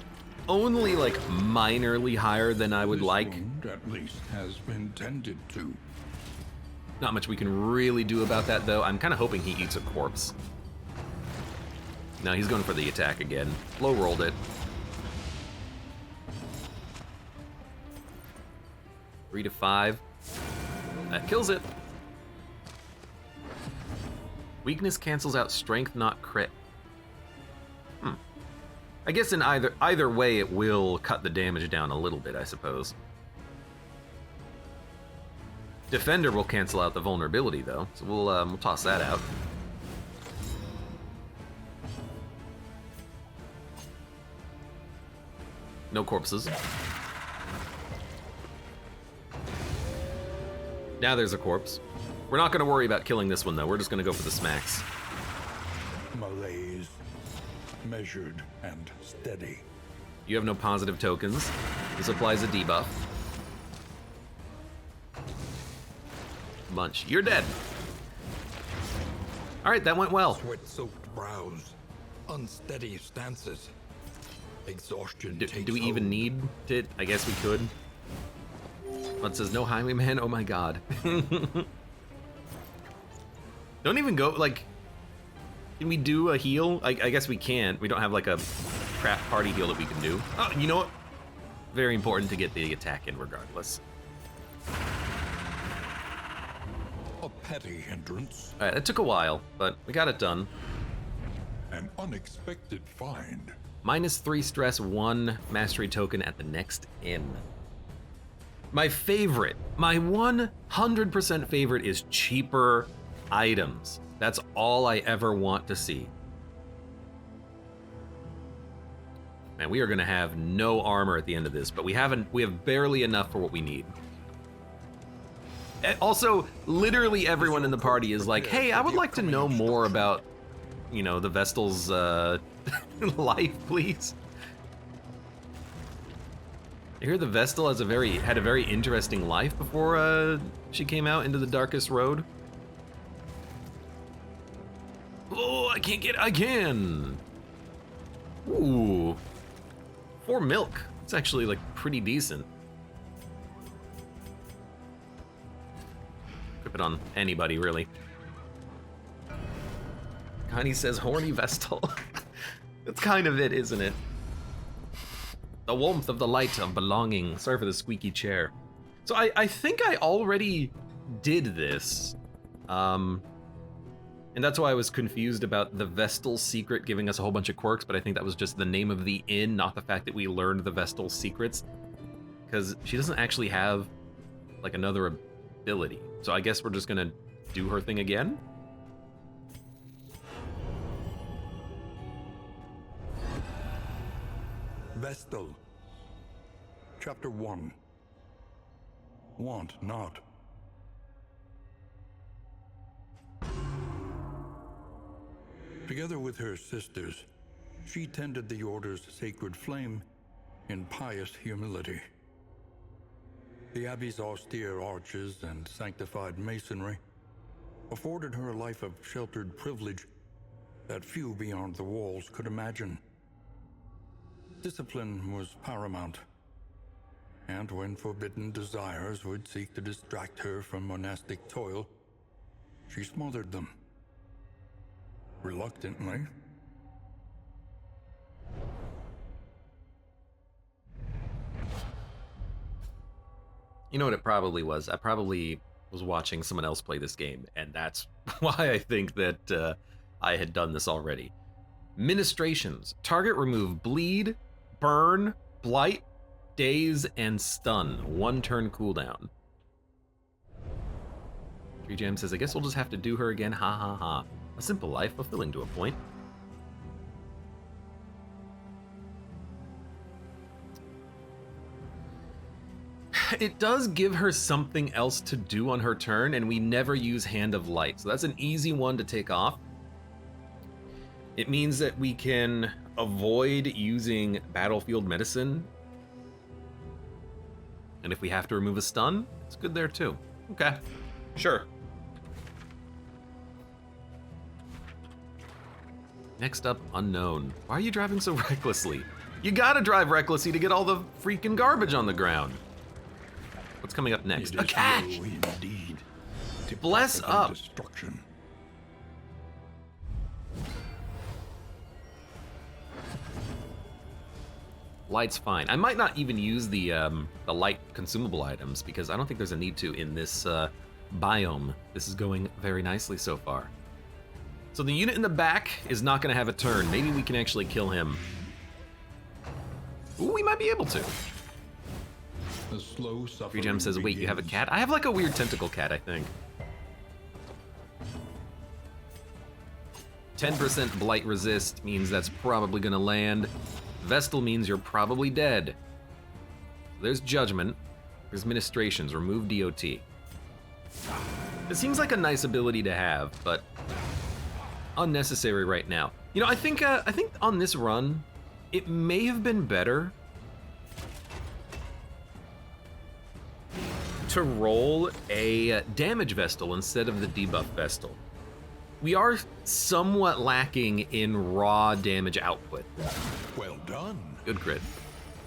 only like minorly higher than I would like. Wound, at least, has been tended to. Not much we can really do about that, though. I'm kind of hoping he eats a corpse. No, he's going for the attack again. Low rolled it. 3 to 5. That kills it. Weakness cancels out strength, not crit. I guess in either way, it will cut the damage down a little bit, I suppose. Defender will cancel out the vulnerability, though, so we'll toss that out. No corpses. Now there's a corpse. We're not going to worry about killing this one, though. We're just going to go for the smacks. Malaise, measured and steady. You have no positive tokens. This applies a debuff. Munch, you're dead. All right, that went well. Sweat-soaked brows, unsteady stances. Exhaustion takes Do we even hold. need it? I guess we could. It says no highwayman. Oh my god. Don't even go, like, can we do a heal? I guess we can't. We don't have like a crap party heal that we can do. Oh, you know what? Very important to get the attack in regardless. A petty hindrance. All right, that took a while, but we got it done. An unexpected find. -3 stress, 1 mastery token at the next inn. My favorite, my 100% favorite is cheaper items. That's all I ever want to see. Man, we are gonna have no armor at the end of this, but we have barely enough for what we need. Also, literally everyone in the party is like, hey, I would like to know more about, you know, the Vestal's life, please. I hear the Vestal had a very interesting life before she came out into the darkest road. Oh, I can. Ooh. 4 milk. It's actually like pretty decent. Equip it on anybody, really. Connie says horny Vestal. That's kind of it, isn't it? The warmth of the light of belonging. Sorry for the squeaky chair. So I think I already did this. And that's why I was confused about the Vestal secret giving us a whole bunch of quirks, but I think that was just the name of the inn, not the fact that we learned the Vestal secrets. Because she doesn't actually have, like, another ability. So I guess we're just gonna do her thing again? Vestal. Chapter 1. Want not. Together with her sisters, she tended the Order's sacred flame in pious humility. The Abbey's austere arches and sanctified masonry afforded her a life of sheltered privilege that few beyond the walls could imagine. Discipline was paramount, and when forbidden desires would seek to distract her from monastic toil, she smothered them. Reluctantly. You know what it probably was? I probably was watching someone else play this game, and that's why I think that I had done this already. Ministrations. Target remove bleed, burn, blight, daze, and stun. 1 turn cooldown. Tree Jam says, I guess we'll just have to do her again. Ha ha ha. A simple life, fulfilling to a point. It does give her something else to do on her turn, and we never use Hand of Light, so that's an easy one to take off. It means that we can avoid using Battlefield Medicine, and if we have to remove a stun, it's good there too. Okay, sure. Next up, Unknown. Why are you driving so recklessly? You gotta drive recklessly to get all the freaking garbage on the ground. What's coming up next? A catch! Indeed. Bless up. Destruction. Light's fine. I might not even use the light consumable items because I don't think there's a need to in this biome. This is going very nicely so far. So the unit in the back is not going to have a turn. Maybe we can actually kill him. Ooh, we might be able to. The slow suffering. Gem says, wait, you have a cat? I have like a weird tentacle cat, I think. 10% blight resist means that's probably going to land. Vestal means you're probably dead. There's Judgment. There's Ministrations. Remove DOT. It seems like a nice ability to have, but unnecessary right now. You know, I think on this run, it may have been better to roll a damage Vestal instead of the debuff Vestal. We are somewhat lacking in raw damage output. Well done. Good crit.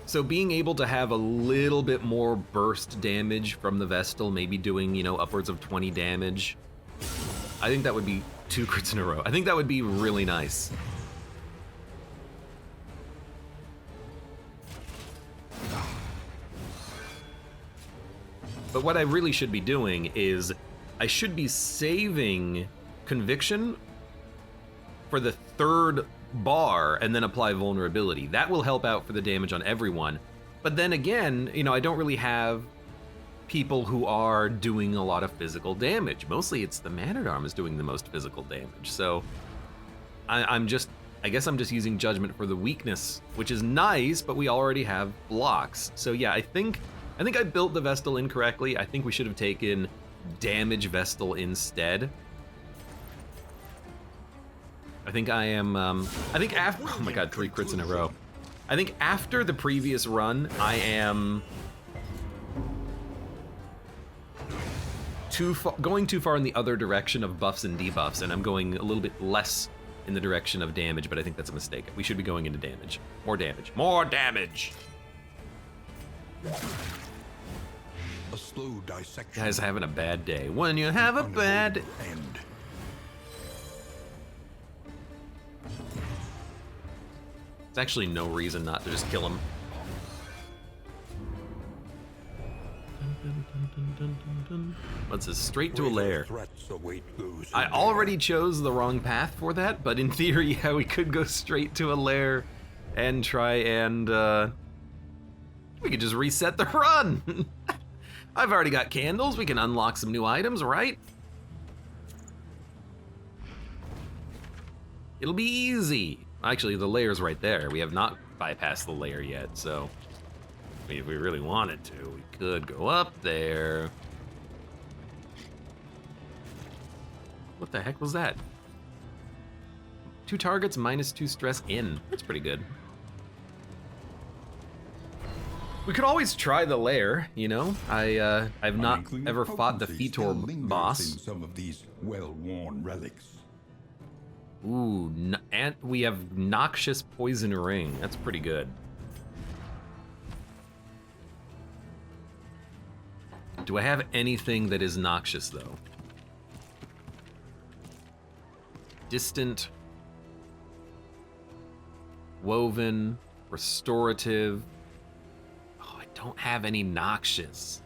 So being able to have a little bit more burst damage from the Vestal, maybe doing, you know, upwards of 20 damage, I think that would be 2 crits in a row. I think that would be really nice. But what I really should be doing is I should be saving Conviction for the 3rd bar and then apply Vulnerability. That will help out for the damage on everyone. But then again, you know, I don't really have people who are doing a lot of physical damage. Mostly it's the Man-at-Arms doing the most physical damage. So I guess I'm just using Judgment for the weakness, which is nice, but we already have blocks. So yeah, I think I built the Vestal incorrectly. I think we should have taken damage Vestal instead. I think I am, I think after, oh my god, 3 crits in a row. I think after the previous run, I am going too far in the other direction of buffs and debuffs, and I'm going a little bit less in the direction of damage, but I think that's a mistake. We should be going into damage. More damage. More damage! A slow dissection. Guys having a bad day. When you have a bad end. There's actually no reason not to just kill him. Let's just straight to a lair. I already chose the wrong path for that, but in theory, yeah, we could go straight to a lair and try and, we could just reset the run. I've already got candles, we can unlock some new items, right? It'll be easy. Actually, the lair's right there. We have not bypassed the lair yet, so if we really wanted to, we could go up there. What the heck was that? 2 targets, -2 stress in. That's pretty good. We could always try the lair, you know? I've not ever fought the Fetor boss. Some of these well-worn relics. Ooh, and we have Noxious Poison Ring. That's pretty good. Do I have anything that is noxious, though? Distant, Woven, Restorative. Oh, I don't have any noxious.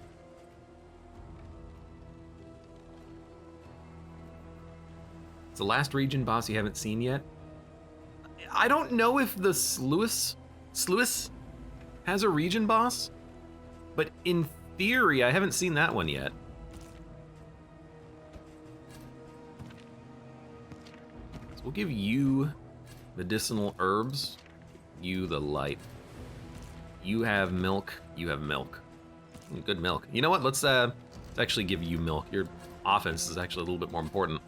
It's the last region boss you haven't seen yet. I don't know if the Sluice has a region boss, but in theory, I haven't seen that one yet. So we'll give you medicinal herbs, you the light. You have milk, you have milk. Good milk. You know what, let's actually give you milk. Your offense is actually a little bit more important.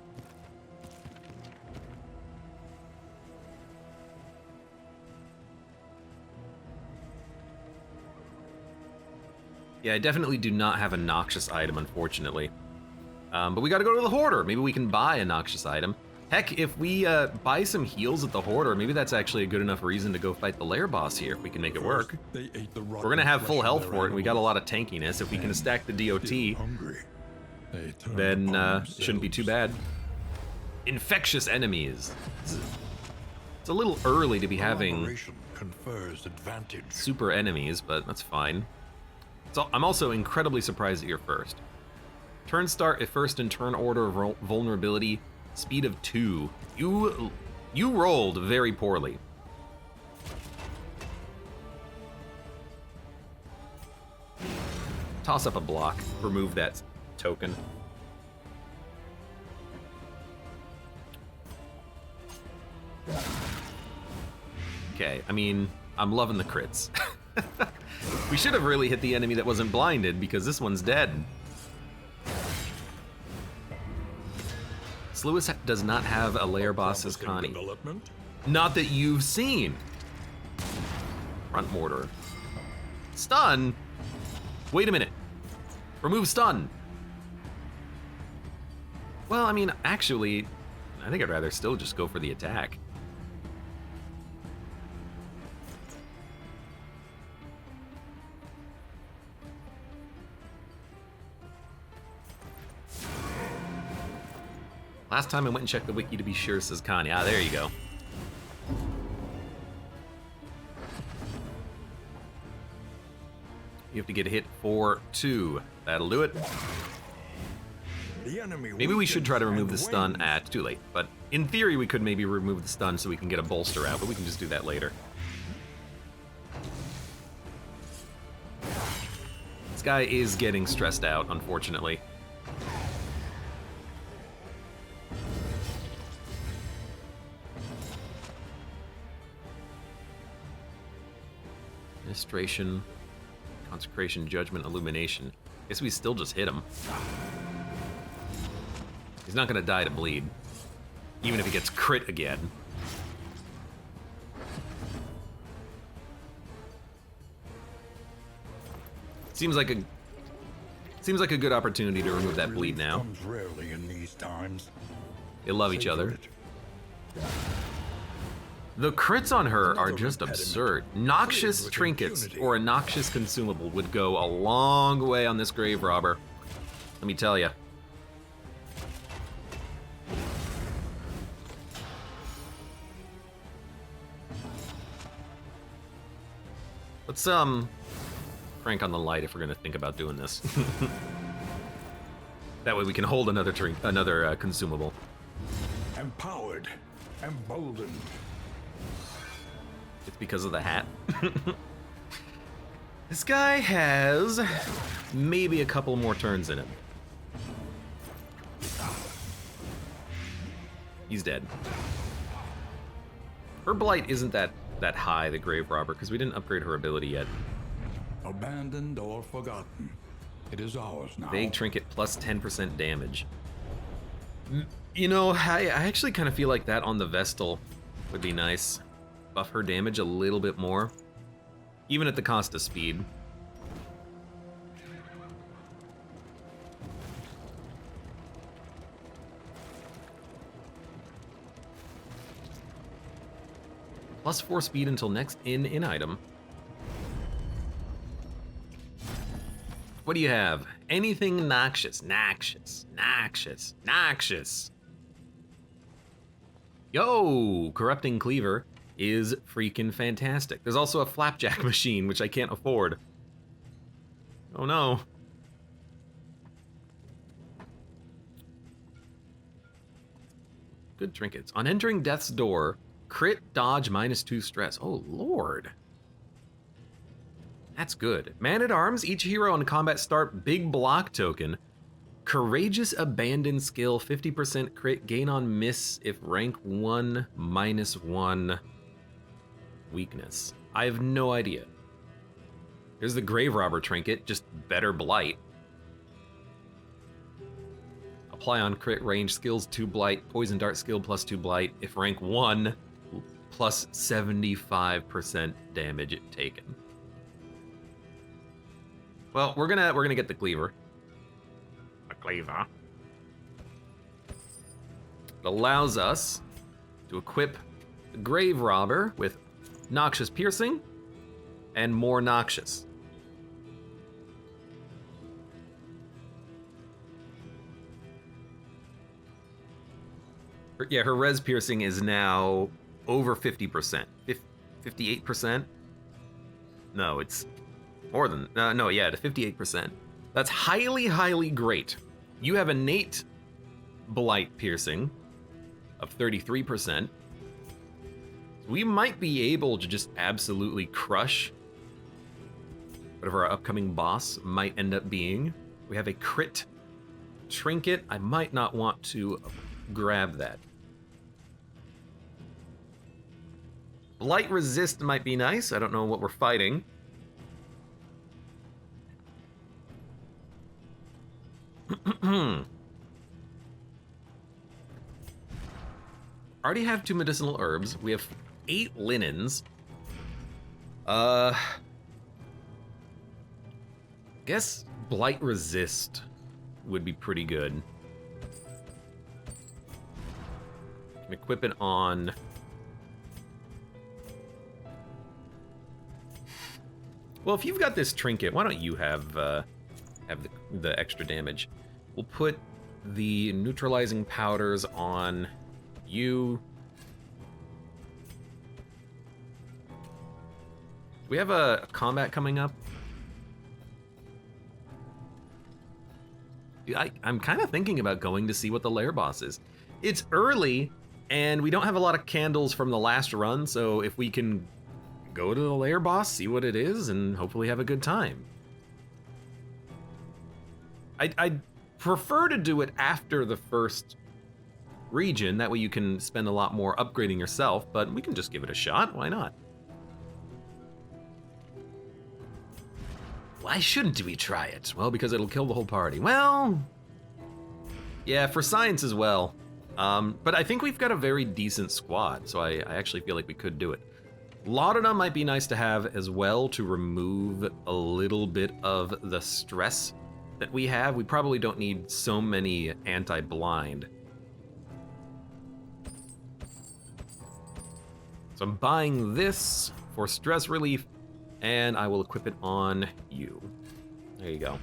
Yeah, I definitely do not have a noxious item, unfortunately. But we gotta go to the Hoarder. Maybe we can buy a noxious item. Heck, if we buy some heals at the Hoarder, maybe that's actually a good enough reason to go fight the lair boss here, if we can make it work. We're gonna have full health for it, and we got a lot of tankiness. If we can stack the DOT, then shouldn't be too bad. Infectious enemies. It's a little early to be having super enemies, but that's fine. So I'm also incredibly surprised that you're first. Turn start at first in turn order of vulnerability, speed of 2. You rolled very poorly. Toss up a block, remove that token. Okay, I mean, I'm loving the crits. We should have really hit the enemy that wasn't blinded, because this one's dead. Sluice does not have a lair boss as Connie. Not that you've seen. Front mortar. Stun? Wait a minute. Remove stun. Well, I mean, actually, I think I'd rather still just go for the attack. Last time I went and checked the wiki to be sure, says Kanye. Ah, there you go. You have to get hit for 2. That'll do it. Maybe we should try to remove the stun. Ah, it's too late. But in theory, we could maybe remove the stun so we can get a bolster out, but we can just do that later. This guy is getting stressed out, unfortunately. Administration, Consecration, Judgment, Illumination. Guess we still just hit him. He's not gonna die to bleed, even if he gets crit again. Seems like a good opportunity to remove that bleed now. Comes rarely in these times. They love each other. The crits on her are just absurd. Noxious trinkets or a noxious consumable would go a long way on this grave robber. Let me tell you. Let's crank on the light if we're gonna think about doing this. That way we can hold another consumable. Empowered, emboldened. It's because of the hat. This guy has maybe a couple more turns in him. He's dead. Her blight isn't that high, the grave robber, because we didn't upgrade her ability yet. Abandoned or forgotten. It is ours now. Vague trinket plus 10% damage. You know, I actually kind of feel like that on the Vestal would be nice. Buff her damage a little bit more, even at the cost of speed. Plus 4 speed until next in item. What do you have? Anything noxious, noxious, noxious, noxious. Yo, corrupting cleaver is freaking fantastic. There's also a flapjack machine, which I can't afford. Oh no. Good trinkets. On entering death's door, crit dodge -2 stress. Oh lord. That's good. Man-at-Arms, each hero on combat start big block token. Courageous Abandon skill, 50% crit, gain on miss if rank 1 -1 weakness. I have no idea. There's the Grave Robber trinket, just better blight. Apply on crit range skills 2 blight, poison dart skill +2 blight. If rank 1, plus 75% damage taken. Well, we're gonna get the cleaver. A cleaver. It allows us to equip the Grave Robber with Noxious Piercing and more Noxious. Yeah, her res piercing is now over 50%. 58%? No, it's more than, no, yeah, to 58%. That's highly, highly great. You have innate blight piercing of 33%. We might be able to just absolutely crush whatever our upcoming boss might end up being. We have a crit trinket. I might not want to grab that. Blight resist might be nice. I don't know what we're fighting. Already have 2 medicinal herbs. We have 8 linens. Guess Blight resist would be pretty good. Can equip it on... Well, if you've got this trinket, why don't you have the extra damage? We'll put the neutralizing powders on you. We have a combat coming up. I'm kind of thinking about going to see what the lair boss is. It's early, and we don't have a lot of candles from the last run, so if we can go to the lair boss, see what it is, and hopefully have a good time. I'd prefer to do it after the first region, that way you can spend a lot more upgrading yourself, but we can just give it a shot, why not? Why shouldn't we try it? Well, because it'll kill the whole party. Well, yeah, for science as well. But I think we've got a very decent squad, so I actually feel like we could do it. Laudanum might be nice to have as well to remove a little bit of the stress that we have. We probably don't need so many anti-blind. So I'm buying this for stress relief, and I will equip it on you. There you go.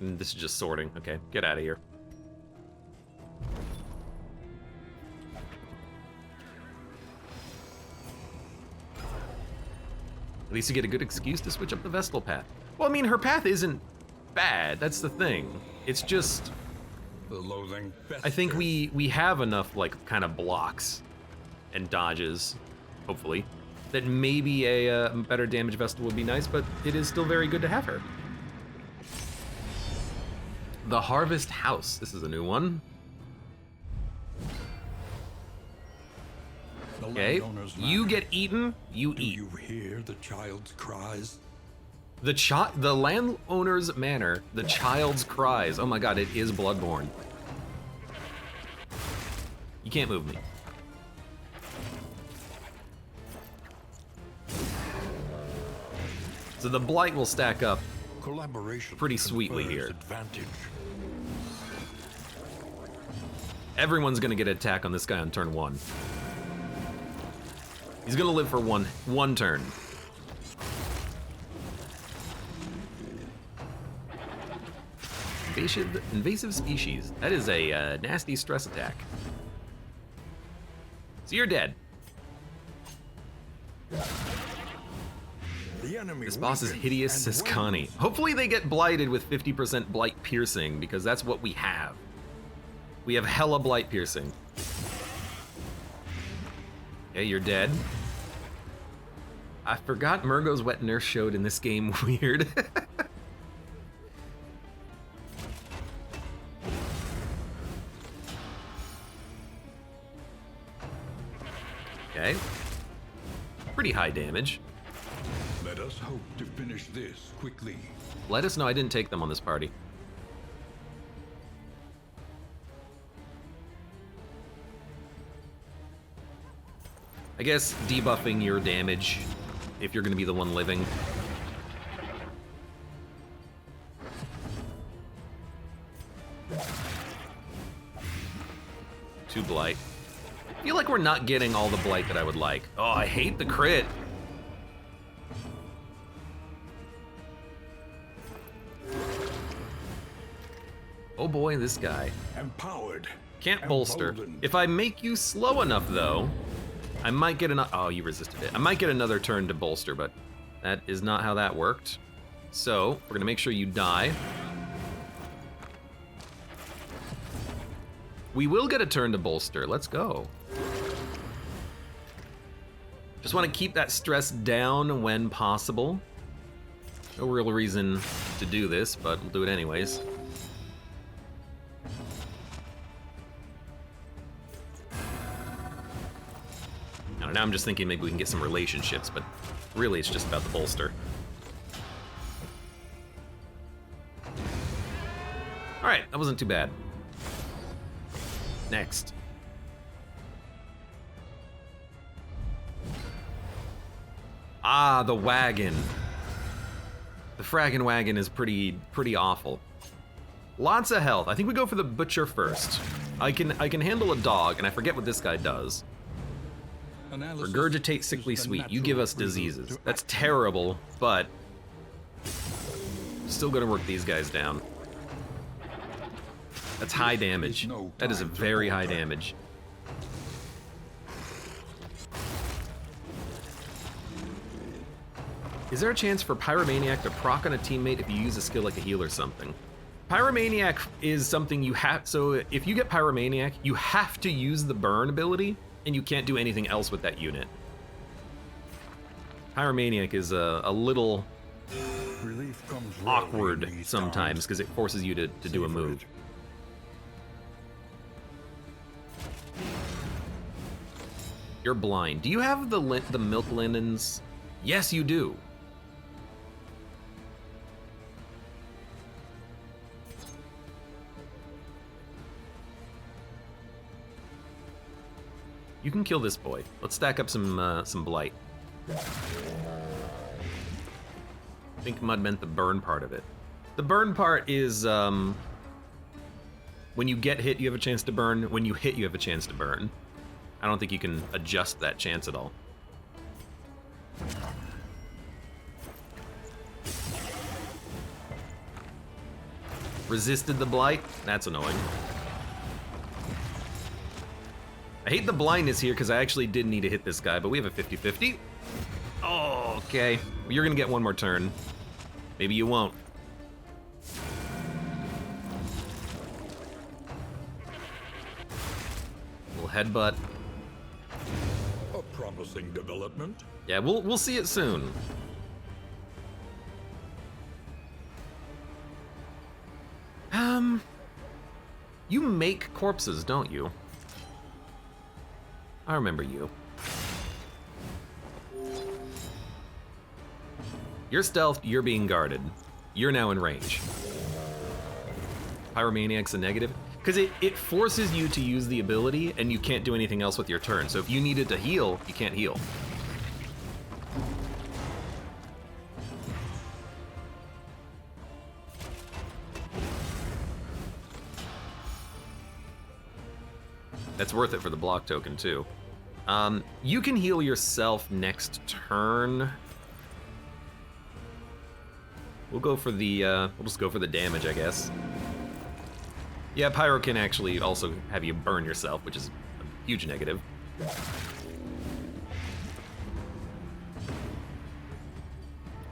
And this is just sorting. Okay, get out of here. At least you get a good excuse to switch up the Vestal path. Well, I mean, her path isn't bad. That's the thing. It's just... The loathing. I think we have enough, like, kind of blocks and dodges, hopefully, that maybe a better damage Vestal would be nice, but it is still very good to have her. The Harvest House. This is a new one. Okay, you get eaten, you eat. Do you hear the child's cries? The landowner's manor, the child's cries. Oh my god, it is Bloodborne. You can't move me. So the blight will stack up pretty sweetly here. Advantage. Everyone's gonna get an attack on this guy on turn 1. He's gonna live for one turn. Invasive species. That is a nasty stress attack. So you're dead. This boss is hideous, says Connie. Hopefully they get blighted with 50% blight piercing, because that's what we have. We have hella blight piercing. Okay, you're dead. I forgot Murgo's wet nurse showed in this game weird. Okay. Pretty high damage. Let us hope to finish this quickly. Let us know I didn't take them on this party. I guess debuffing your damage if you're gonna be the one living. Two blight. I feel like we're not getting all the blight that I would like. Oh, I hate the crit. Oh boy, this guy. Empowered. Can't bolster. If I make you slow enough though, I might get another, oh, you resisted it. I might get another turn to bolster, but that is not how that worked. So, we're gonna make sure you die. We will get a turn to bolster, let's go. Just wanna keep that stress down when possible. No real reason to do this, but we'll do it anyways. Now I'm just thinking maybe we can get some relationships, but really it's just about the bolster. All right, that wasn't too bad. Next. Ah, the wagon. The fraggin' wagon is pretty awful. Lots of health. I think we go for the butcher first. I can handle a dog, and I forget what this guy does. Regurgitate sickly sweet. You give us diseases. That's terrible, but still gonna work these guys down. That's high damage. That is a very high damage. Is there a chance for Pyromaniac to proc on a teammate if you use a skill like a heal or something? Pyromaniac is something you have, so if you get Pyromaniac, you have to use the burn ability, and you can't do anything else with that unit. Pyromaniac is a little awkward sometimes, because it forces you to do a move. You're blind. Do you have the milk linens? Yes, you do. You can kill this boy. Let's stack up some blight. I think Mud meant the burn part of it. The burn part is when you get hit, you have a chance to burn. When you hit, you have a chance to burn. I don't think you can adjust that chance at all. Resisted the blight? That's annoying. I hate the blindness here because I actually did need to hit this guy, but we have a 50-50. Oh, okay. You're gonna get one more turn. Maybe you won't. Little headbutt. A promising development. Yeah, we'll see it soon. You make corpses, don't you? I remember you. You're stealthed, you're being guarded. You're now in range. Pyromaniac's a negative. Because it forces you to use the ability, and you can't do anything else with your turn. So if you needed to heal, you can't heal. That's worth it for the block token, too. You can heal yourself next turn. We'll go for the, we'll just go for the damage, I guess. Yeah, Pyro can actually also have you burn yourself, which is a huge negative.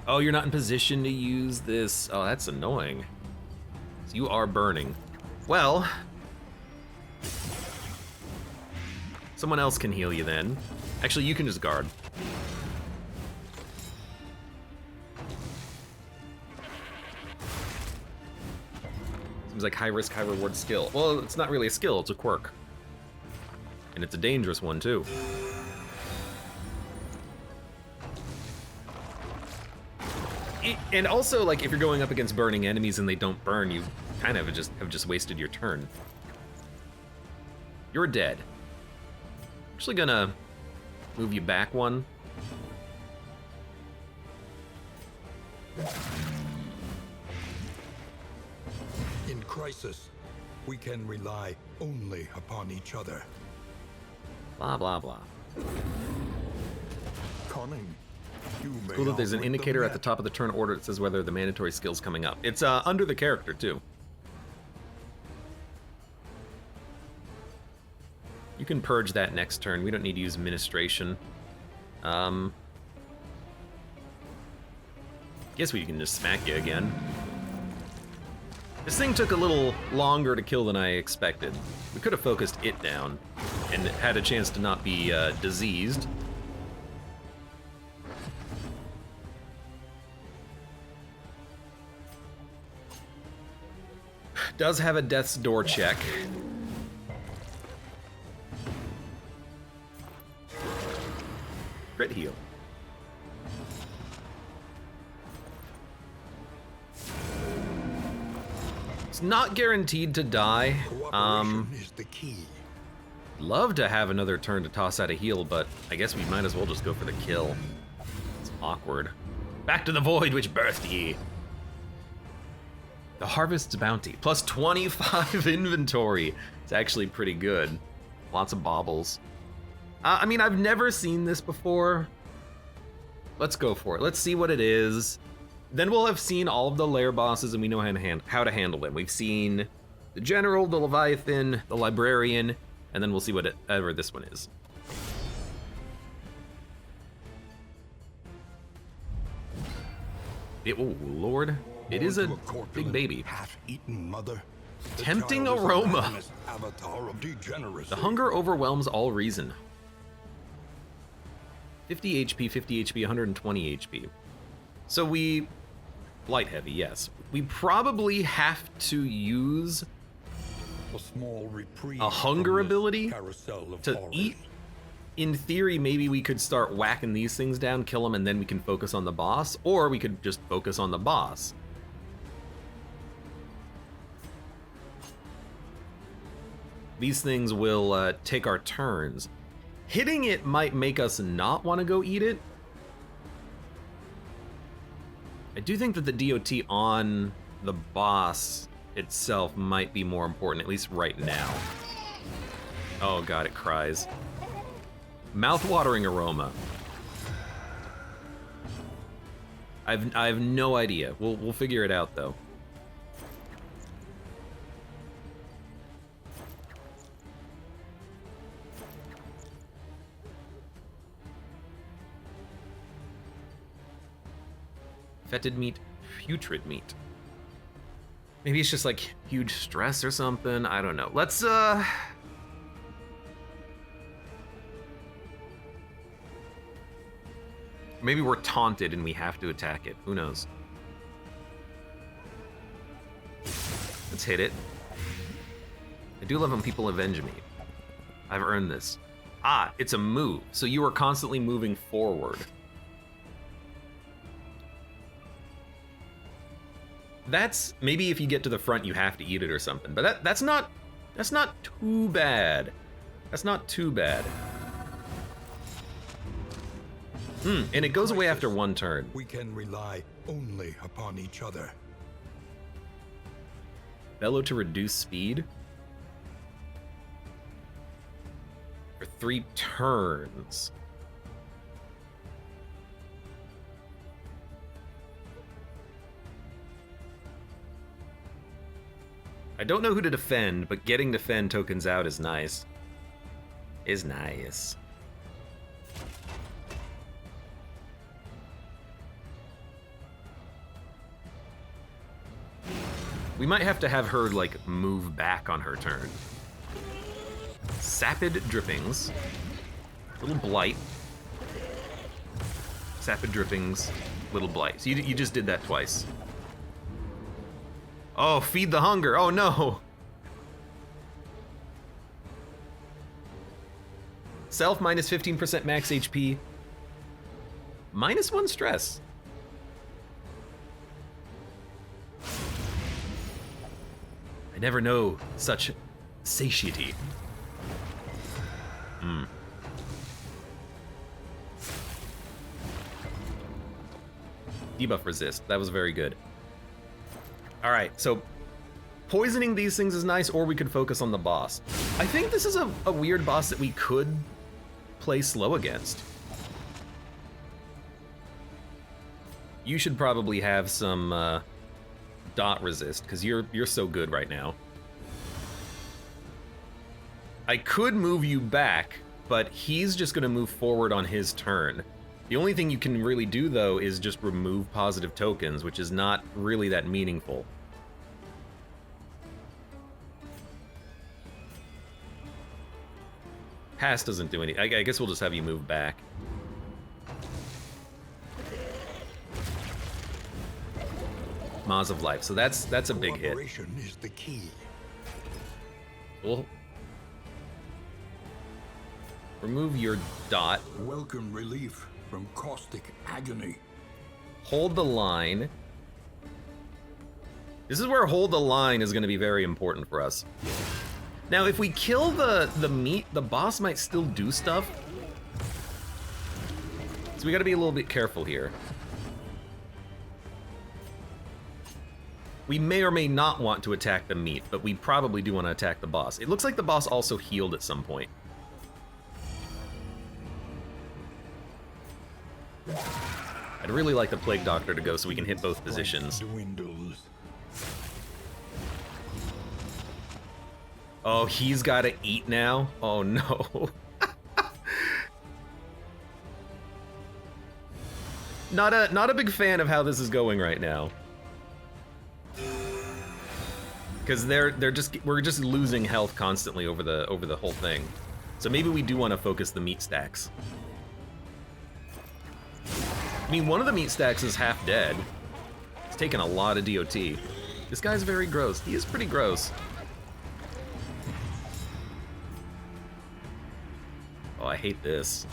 Oh, you're not in position to use this. Oh, that's annoying. So you are burning. Well, someone else can heal you then. Actually, you can just guard. Seems like high risk, high reward skill. Well, it's not really a skill, it's a quirk. And it's a dangerous one, too. And also, like, if you're going up against burning enemies and they don't burn, you kind of have just wasted your turn. You're dead. Actually gonna move you back one. In crisis, we can rely only upon each other. Blah, blah, blah. Cunning. It's cool that there's an indicator at the top of the turn order that says whether the mandatory skill's coming up. It's under the character, too. You can purge that next turn. We don't need to use administration. Guess we can just smack you again. This thing took a little longer to kill than I expected. We could have focused it down and had a chance to not be diseased. Does have a death's door check. Crit heal. It's not guaranteed to die. Is the key. Love to have another turn to toss out a heal, but I guess we might as well just go for the kill. It's awkward. Back to the void which birthed ye. The Harvest's Bounty. Plus 25 inventory. It's actually pretty good. Lots of baubles. I mean, I've never seen this before. Let's go for it. Let's see what it is. Then we'll have seen all of the lair bosses and we know how to handle them. We've seen the General, the Leviathan, the Librarian, and then we'll see whatever this one is. Oh, Lord. It is a big baby. Half-eaten mother. Tempting aroma. Avatar of degeneracy. The hunger overwhelms all reason. 50 HP, 50 HP, 120 HP. So we... Light heavy, yes. We probably have to use a hunger ability to eat. In theory, maybe we could start whacking these things down, kill them, and then we can focus on the boss, or we could just focus on the boss. These things will take our turns. Hitting it might make us not want to go eat it. I do think that the DOT on the boss itself might be more important, at least right now. Oh god, it cries. Mouth-watering aroma. I have no idea. We'll figure it out though. Fetid meat, putrid meat. Maybe it's just like huge stress or something. I don't know. Let's maybe we're taunted and we have to attack it. Who knows? Let's hit it. I do love when people avenge me. I've earned this. Ah, it's a move. So you are constantly moving forward. That's maybe if you get to the front you have to eat it or something, but that's not too bad. That's not too bad. And it goes away after one turn. We can rely only upon each other. Bellow to reduce speed for 3 turns. I don't know who to defend, but getting defend tokens out is nice. Is nice. We might have to have her, like, move back on her turn. Sapid Drippings. Little Blight. Sapid Drippings. Little Blight. So you just did that twice. Oh, feed the hunger. Oh, no. Self minus 15% max HP. Minus 1 stress. I never know such satiety. Debuff resist. That was very good. All right, so poisoning these things is nice, or we could focus on the boss. I think this is a weird boss that we could play slow against. You should probably have some dot resist, because you're so good right now. I could move you back, but he's just gonna move forward on his turn. The only thing you can really do, though, is just remove positive tokens, which is not really that meaningful. Pass doesn't do anything. I guess we'll just have you move back. Maws of Life. So that's a big hit. Is the key. We'll remove your dot. Welcome relief from caustic agony. Hold the line. This is where hold the line is going to be very important for us. Now, if we kill the meat, the boss might still do stuff. So we gotta be a little bit careful here. We may or may not want to attack the meat, but we probably do want to attack the boss. It looks like the boss also healed at some point. I'd really like the Plague Doctor to go so we can hit both positions. Oh, he's gotta eat now? Oh no. Not a big fan of how this is going right now. Because we're just losing health constantly over the whole thing. So maybe we do want to focus the meat stacks. I mean, one of the meat stacks is half dead. It's taken a lot of DOT. This guy's very gross. He is pretty gross. Oh, I hate this.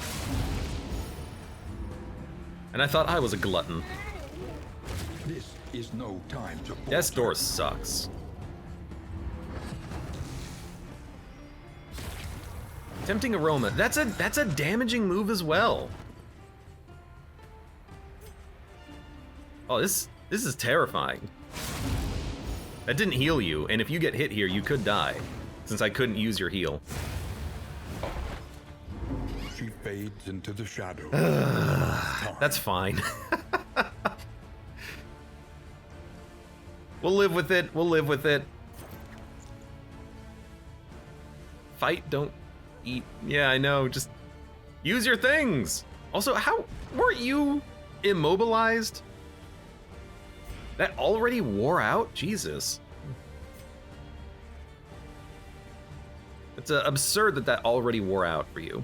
And I thought I was a glutton. This is no time to Death's Door sucks. Tempting Aroma. That's a damaging move as well. Oh, this is terrifying. That didn't heal you, and if you get hit here, you could die, since I couldn't use your heal. She fades into the shadow. That's fine. We'll live with it. We'll live with it. Fight, don't eat. Yeah, I know. Just use your things. Also, how weren't you immobilized? That already wore out? Jesus. It's absurd that already wore out for you.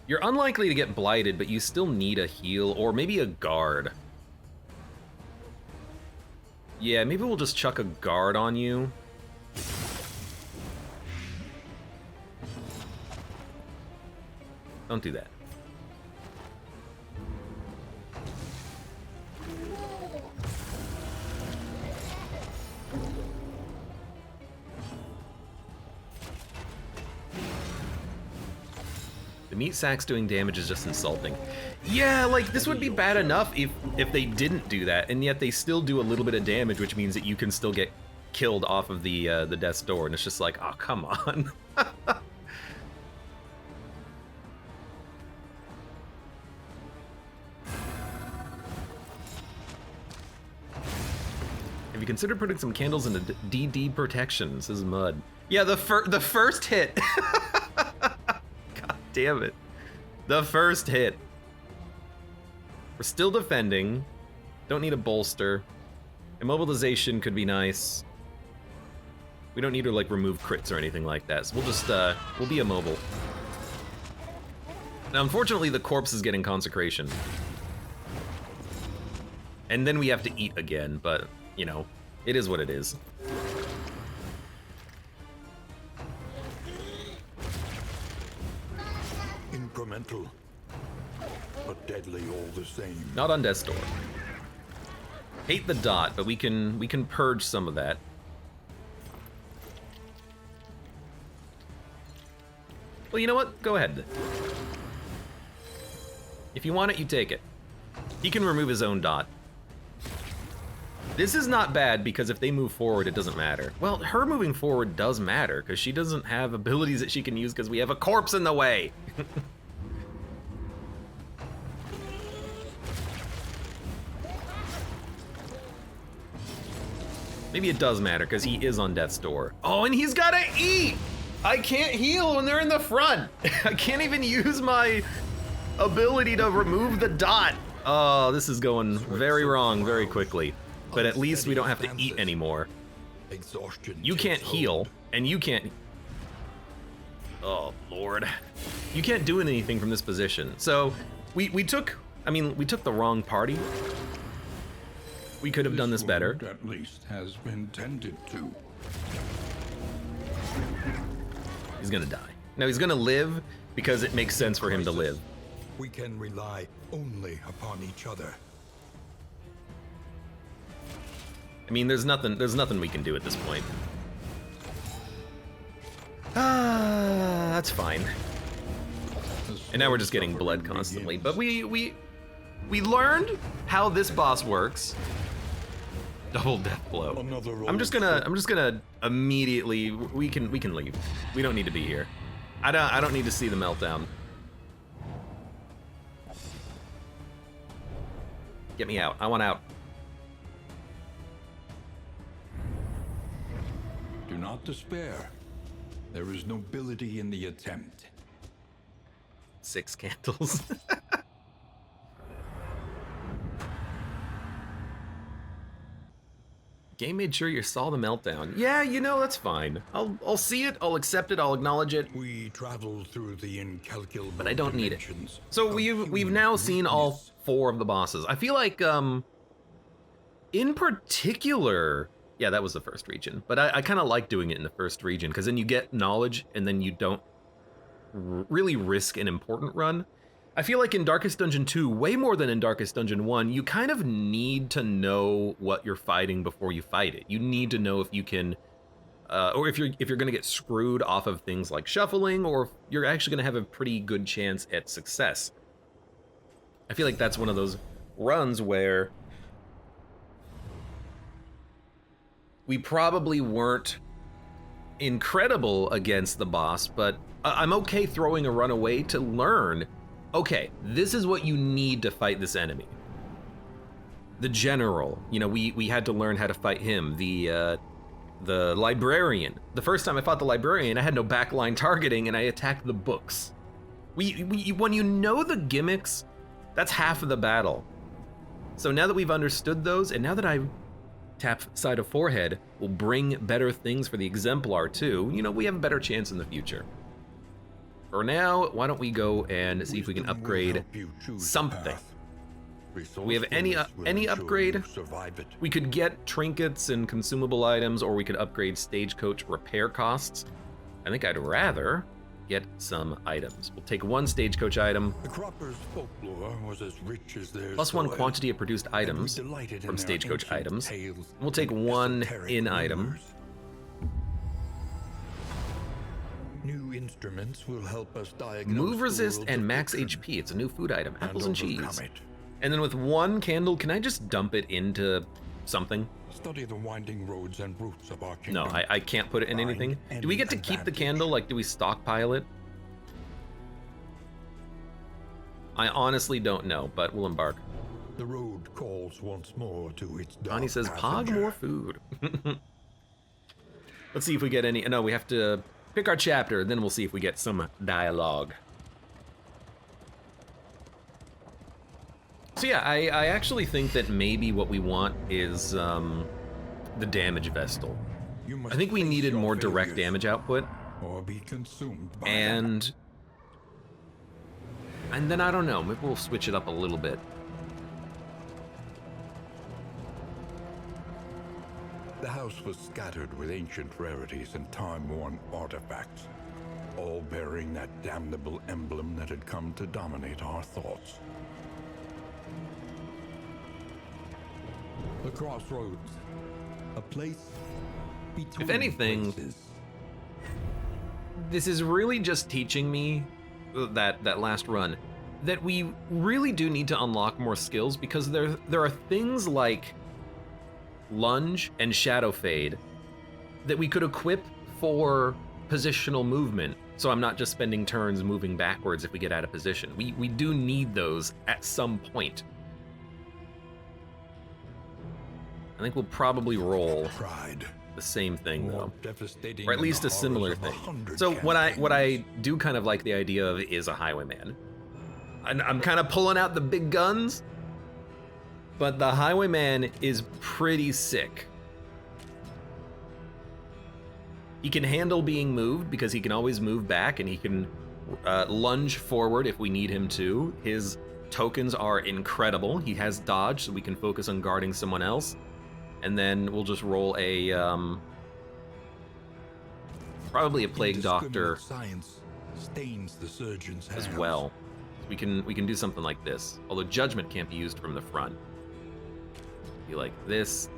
You're unlikely to get blighted, but you still need a heal or maybe a guard. Yeah, maybe we'll just chuck a guard on you. Don't do that. The meat sack's doing damage is just insulting. Yeah, like, this would be bad enough if they didn't do that, and yet they still do a little bit of damage, which means that you can still get killed off of the Death's Door, and it's just like, oh, come on. Have you considered putting some candles into DD protection? This is mud. Yeah, the first hit. God damn it. The first hit. We're still defending. Don't need a bolster. Immobilization could be nice. We don't need to like remove crits or anything like that. So we'll just we'll be immobile. Now unfortunately the corpse is getting consecration. And then we have to eat again, but you know, it is what it is. Incremental, but deadly all the same. Not on Death's Door. Hate the dot, but we can purge some of that. Well, you know what? Go ahead. If you want it, you take it. He can remove his own dot. This is not bad because if they move forward, it doesn't matter. Well, her moving forward does matter because she doesn't have abilities that she can use because we have a corpse in the way. Maybe it does matter because he is on Death's Door. Oh, and he's gotta eat! I can't heal when they're in the front. I can't even use my ability to remove the dot. Oh, this is going very wrong very quickly. But at least we don't have to eat anymore. You can't heal, and you can't... Oh, Lord. You can't do anything from this position. So, we took the wrong party. We could have done this better. At least has been tended to. He's gonna die. No, he's gonna live because it makes sense for him to live. We can rely only upon each other. I mean, there's nothing we can do at this point. That's fine. And now we're just getting blood constantly. But we learned how this boss works. Double death blow. I'm just gonna immediately we can leave. We don't need to be here. I don't need to see the meltdown. Get me out. I want out. Do not despair. There is nobility in the attempt. 6 candles. Game made sure you saw the meltdown. Yeah, you know, that's fine. I'll see it, I'll accept it, I'll acknowledge it. We travel through the incalculable But I don't need it. dimensions So of we've now human seen all weakness. 4 of the bosses. I feel like in particular, yeah, that was the first region. But I kind of like doing it in the first region because then you get knowledge and then you don't really risk an important run. I feel like in Darkest Dungeon 2, way more than in Darkest Dungeon 1, you kind of need to know what you're fighting before you fight it. You need to know if you can, or if you're gonna get screwed off of things like shuffling, or if you're actually gonna have a pretty good chance at success. I feel like that's one of those runs where we probably weren't incredible against the boss, but I'm okay throwing a run away to learn, okay, this is what you need to fight this enemy. The general, you know, we had to learn how to fight him. The librarian. The first time I fought the librarian, I had no backline targeting and I attacked the books. When you know the gimmicks, that's half of the battle. So now that we've understood those, and now that I tap side of forehead will bring better things for the exemplar too, you know, we have a better chance in the future. For now, why don't we go and see if we can upgrade something. We have any upgrade? We could get trinkets and consumable items, or we could upgrade stagecoach repair costs. I think I'd rather get some items. We'll take 1 stagecoach item. The Croppers' folklore was as rich as their Plus 1 soil, quantity of produced and we items delighted in from their stagecoach ancient items. tales We'll take and 1 esoteric in item. rumors. New instruments will help us diagnose Move the resist worlds and of max fiction HP. It's a new food item. Apples and cheese. overcome it. And then with 1 candle, can I just dump it into something? Study the winding roads and routes of our kingdom. No, I can't put it in anything. Do we get to keep the candle? Like, do we stockpile it? I honestly don't know, but we'll embark. The road calls once more to its dark Donnie says, Pog passenger. more food. Let's see if we get any. No, we have to pick our chapter, then we'll see if we get some dialogue. So yeah, I actually think that maybe what we want is the damage vestal. You must I think we face needed your more direct failures damage output, or be consumed by and then I don't know, maybe we'll switch it up a little bit. The house was scattered with ancient rarities and time-worn artifacts, all bearing that damnable emblem that had come to dominate our thoughts. The crossroads, a place between If anything, places. this is really just teaching me that last run that we really do need to unlock more skills, because there are things like lunge and shadow fade that we could equip for positional movement, so I'm not just spending turns moving backwards if we get out of position. We do need those at some point. I think we'll probably roll Pride, the same thing more though, devastating or at than least the a similar horrors of thing. 100 So what I campaigns. do kind of like the idea of is a highwayman. And I'm kind of pulling out the big guns, but the highwayman is pretty sick. He can handle being moved because he can always move back, and he can lunge forward if we need him to. His tokens are incredible. He has dodge, so we can focus on guarding someone else. And then we'll just roll a probably a plague doctor Indiscriminate science stains the surgeon's as hands. well. We can do something like this. Although judgment can't be used from the front. Be like this.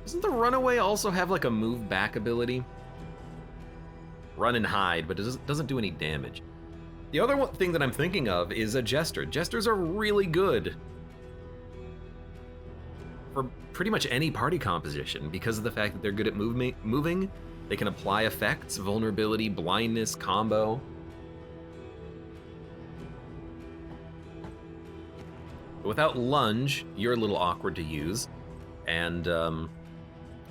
Doesn't the runaway also have like a move back ability? Run and hide, but it doesn't do any damage. The other thing that I'm thinking of is a jester. Jesters are really good for pretty much any party composition because of the fact that they're good at moving. They can apply effects, vulnerability, blindness, combo. But without lunge, you're a little awkward to use. And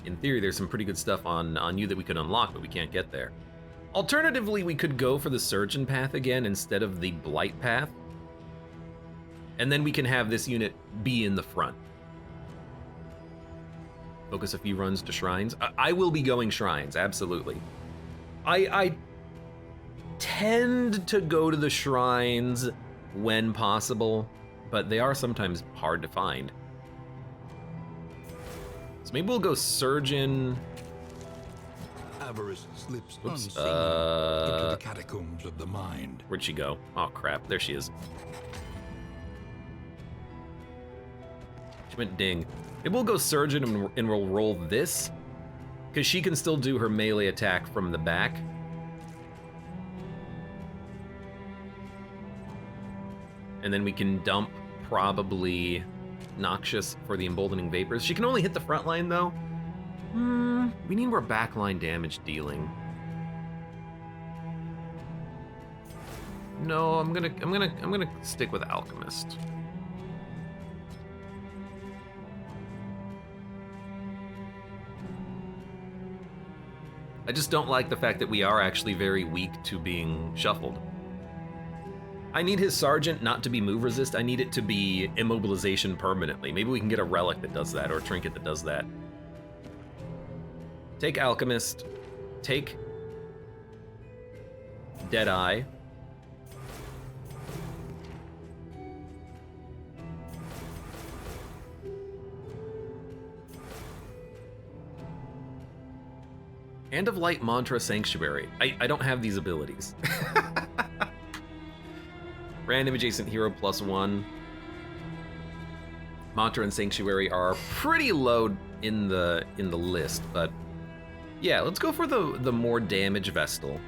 in theory, there's some pretty good stuff on you that we could unlock, but we can't get there. Alternatively, we could go for the surgeon path again instead of the blight path. And then we can have this unit be in the front. Focus a few runs to shrines. I will be going shrines, absolutely. I tend to go to the shrines when possible, but they are sometimes hard to find. So maybe we'll go surgeon. Avarice slips unseen into the catacombs of the mind. Where'd she go? Oh crap, there she is. She went ding. Maybe we'll go surgeon and we'll roll this, because she can still do her melee attack from the back. And then we can dump probably Noxious for the emboldening vapors. She can only hit the front line though. We need more backline damage dealing. No, I'm gonna stick with Alchemist. I just don't like the fact that we are actually very weak to being shuffled. I need his Sergeant not to be move resist, I need it to be immobilization permanently. Maybe we can get a relic that does that, or a trinket that does that. Take Alchemist, take Deadeye. Hand of Light, Mantra, Sanctuary. I don't have these abilities. Random adjacent hero +1. Mantra and Sanctuary are pretty low in the list, but yeah, let's go for the more damage Vestal.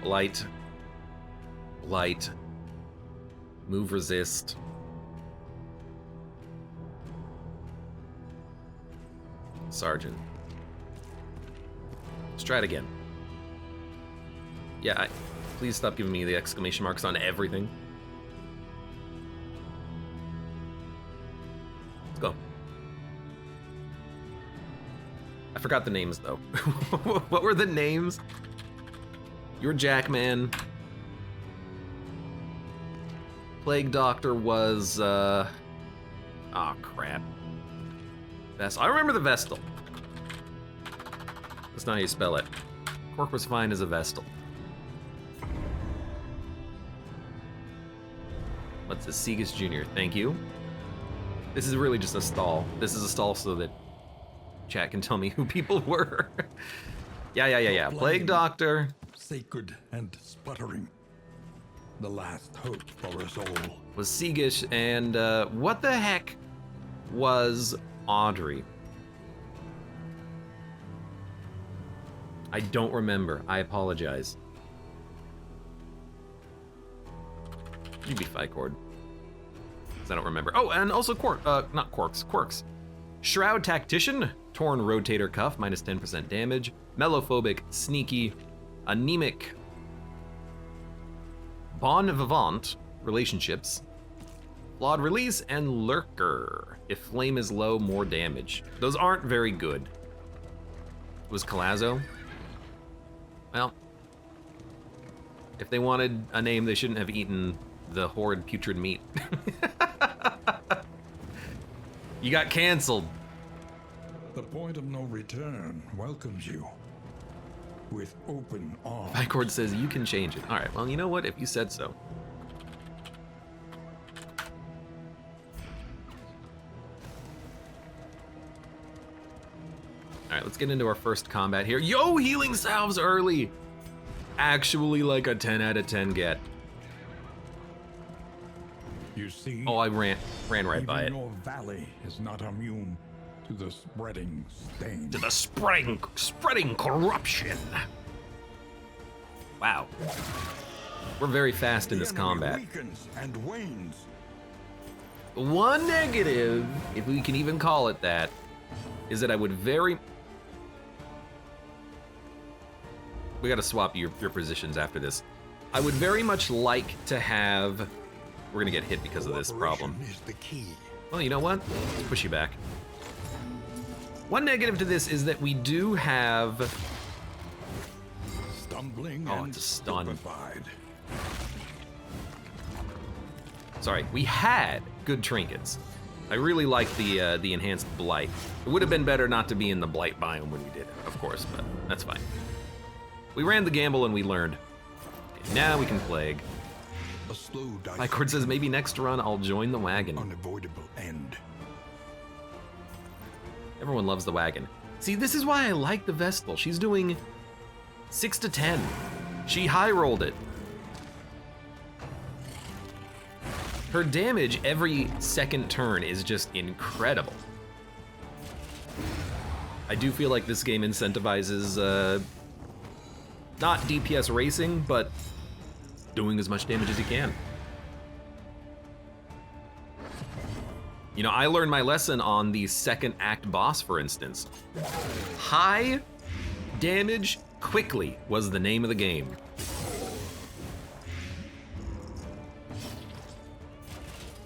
Light, move resist. Sergeant. Let's try it again. Yeah, please stop giving me the exclamation marks on everything. Let's go. I forgot the names though. What were the names? You're Jackman. Plague Doctor was, oh crap. I remember the Vestal. That's not how you spell it. Cork was fine as a Vestal. What's this? Segus Jr., thank you. This is really just a stall. This is a stall so that chat can tell me who people were. Yeah. Plague Doctor. Sacred and sputtering. The last hope for us all. Was Segish, and what the heck was Audrey? I don't remember. I apologize. You be Ficord. Because I don't remember. Oh, and also Quirks. Shroud Tactician, Torn Rotator Cuff, minus 10% damage. Mellophobic, Sneaky, Anemic, Bon Vivant, Relationships, Flawed Release, and Lurker. If Flame is low, more damage. Those aren't very good. Was Calazo? Well, if they wanted a name, they shouldn't have eaten the horrid putrid meat. You got canceled. The point of no return welcomes you with open arms. Ficord says you can change it. All right, well, you know what? If you said so. All right, let's get into our first combat here. Yo, healing salves early. Actually like a 10 out of 10 get. You see, Oh, I ran right by it. Your valley is not immune To the spreading stain. To the spreading corruption. Wow. We're very fast in this combat. Weakens and wanes. One negative, if we can even call it that, is that I would very... We gotta swap your positions after this. I would very much like to have... We're gonna get hit because of this problem. Is the key. Well, you know what? Let's push you back. One negative to this is that we do have... Stumbling Oh, and it's a stun. stupefied. Sorry, we had good trinkets. I really like the enhanced blight. It would have been better not to be in the blight biome when we did it, of course, but that's fine. We ran the gamble and we learned. Okay, now we can plague. A slow Mycord says maybe next run I'll join the wagon. unavoidable end. Everyone loves the wagon. See, this is why I like the Vestal. She's doing 6 to 10. She high rolled it. Her damage every second turn is just incredible. I do feel like this game incentivizes not DPS racing, but doing as much damage as you can. You know, I learned my lesson on the second act boss, for instance. High damage quickly was the name of the game.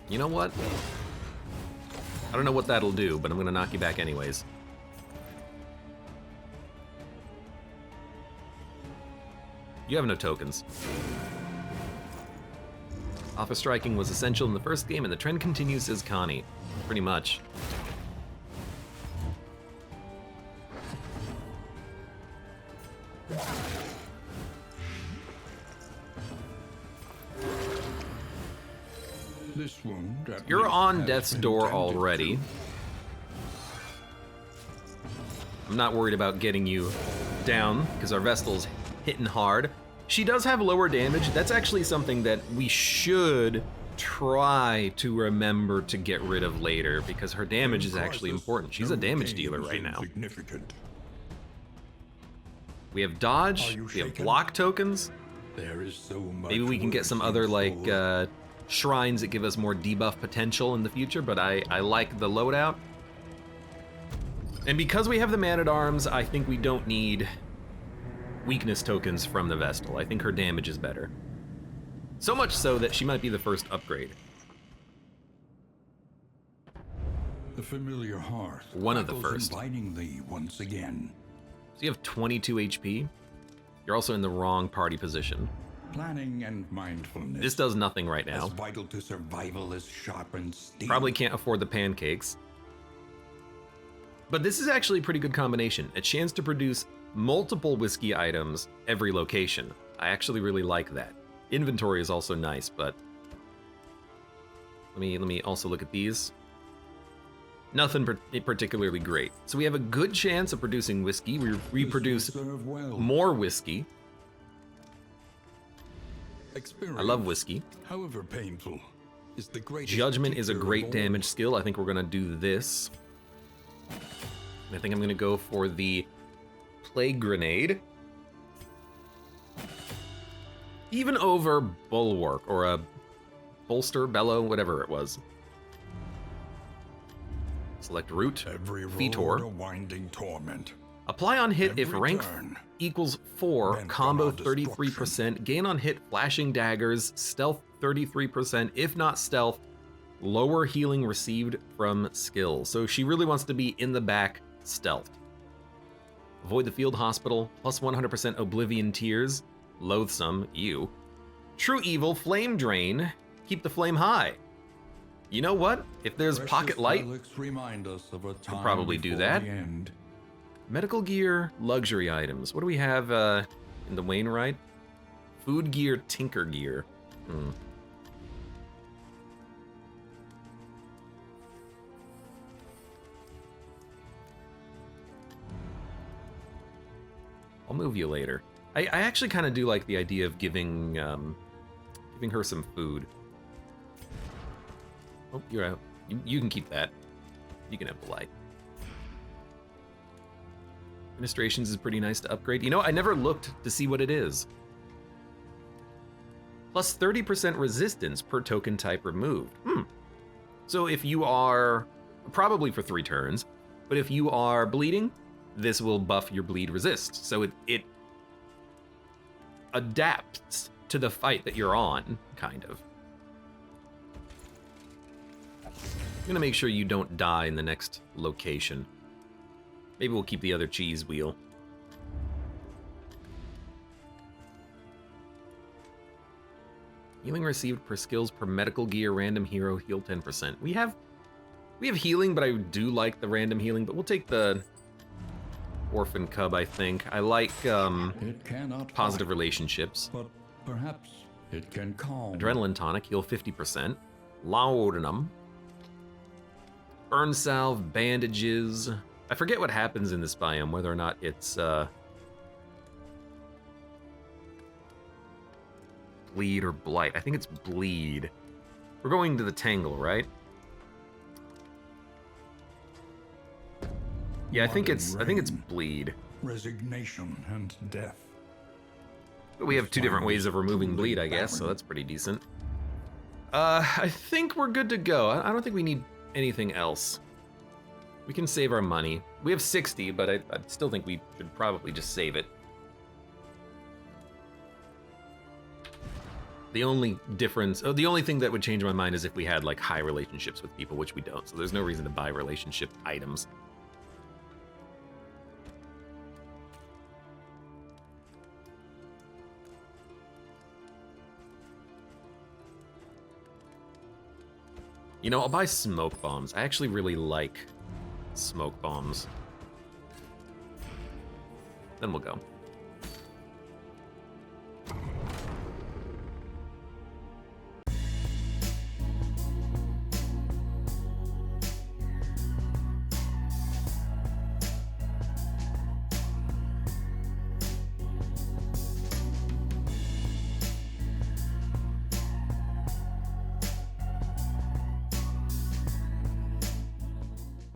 You know what? I don't know what that'll do, but I'm gonna knock you back anyways. You have no tokens. Alpha striking was essential in the first game, and the trend continues, says Connie. Pretty much. This wound at You're least on has death's been door tended already. to. I'm not worried about getting you down, because our Vestal's hitting hard. She does have lower damage. That's actually something that we should try to remember to get rid of later, because her damage is actually important. She's a damage dealer right now. Significant. We have dodge, Are you we have shaken? block tokens. There is so much. Maybe we can get some other like shrines that give us more debuff potential in the future, but I like the loadout. And because we have the Man-at-Arms, I think we don't need weakness tokens from the Vestal. I think her damage is better. So much so that she might be the first upgrade. The familiar hearth. One of the echoes first. Inviting thee once again. So you have 22 HP. You're also in the wrong party position. Planning and mindfulness. This does nothing right as now. vital to survival as sharpened steel. Probably can't afford the pancakes. But this is actually a pretty good combination. A chance to produce multiple whiskey items every location. I actually really like that. Inventory is also nice, but let me also look at these. Nothing particularly great. So we have a good chance of producing whiskey. We reproduce This will serve well. more whiskey. Experience, I love whiskey. however painful, is the greatest Judgment is a teacher great of all. damage skill. I think we're gonna do this. I think I'm gonna go for the Plague Grenade. Even over Bulwark, or a Bolster, Bellow, whatever it was. Select Root, Every road Fetor. a winding torment. Apply on hit if Every rank turn. equals 4, Meant combo from our 33%, gain on hit flashing daggers, stealth 33%, if not stealth, lower healing received from skills. So she really wants to be in the back, stealth. Avoid the field hospital, plus 100% oblivion tears, loathsome, ew. True evil, flame drain, keep the flame high. You know what? If there's Precious pocket light, relics remind us of a time probably do before that. the end. medical gear, luxury items. What do we have in the Wainwright? Food gear, tinker gear. I'll move you later. I actually kind of do like the idea of giving her some food. Oh, you're out. You can keep that. You can have the light. Administrations is pretty nice to upgrade. You know, I never looked to see what it is. Plus 30% resistance per token type removed. So if you are, probably for 3 turns, but if you are bleeding, this will buff your bleed resist. So it adapts to the fight that you're on, kind of. I'm gonna make sure you don't die in the next location. Maybe we'll keep the other cheese wheel. Healing received per skills per medical gear, random hero, heal 10%. We have healing, but I do like the random healing, but we'll take the orphan cub, I think. I like It cannot positive fight, relationships. but perhaps it can calm. Adrenaline tonic, heal 50%. Laudanum. Burn salve, bandages. I forget what happens in this biome, whether or not it's bleed or blight. I think it's bleed. We're going to the Tangle, right? Yeah, I think it's bleed. Resignation and death. But we have 2 different ways of removing bleed, I guess, so that's pretty decent. I think we're good to go. I don't think we need anything else. We can save our money. We have 60, but I still think we should probably just save it. The only difference, the only thing that would change my mind is if we had like high relationships with people, which we don't. So there's no reason to buy relationship items. You know, I'll buy smoke bombs. I actually really like smoke bombs. Then we'll go.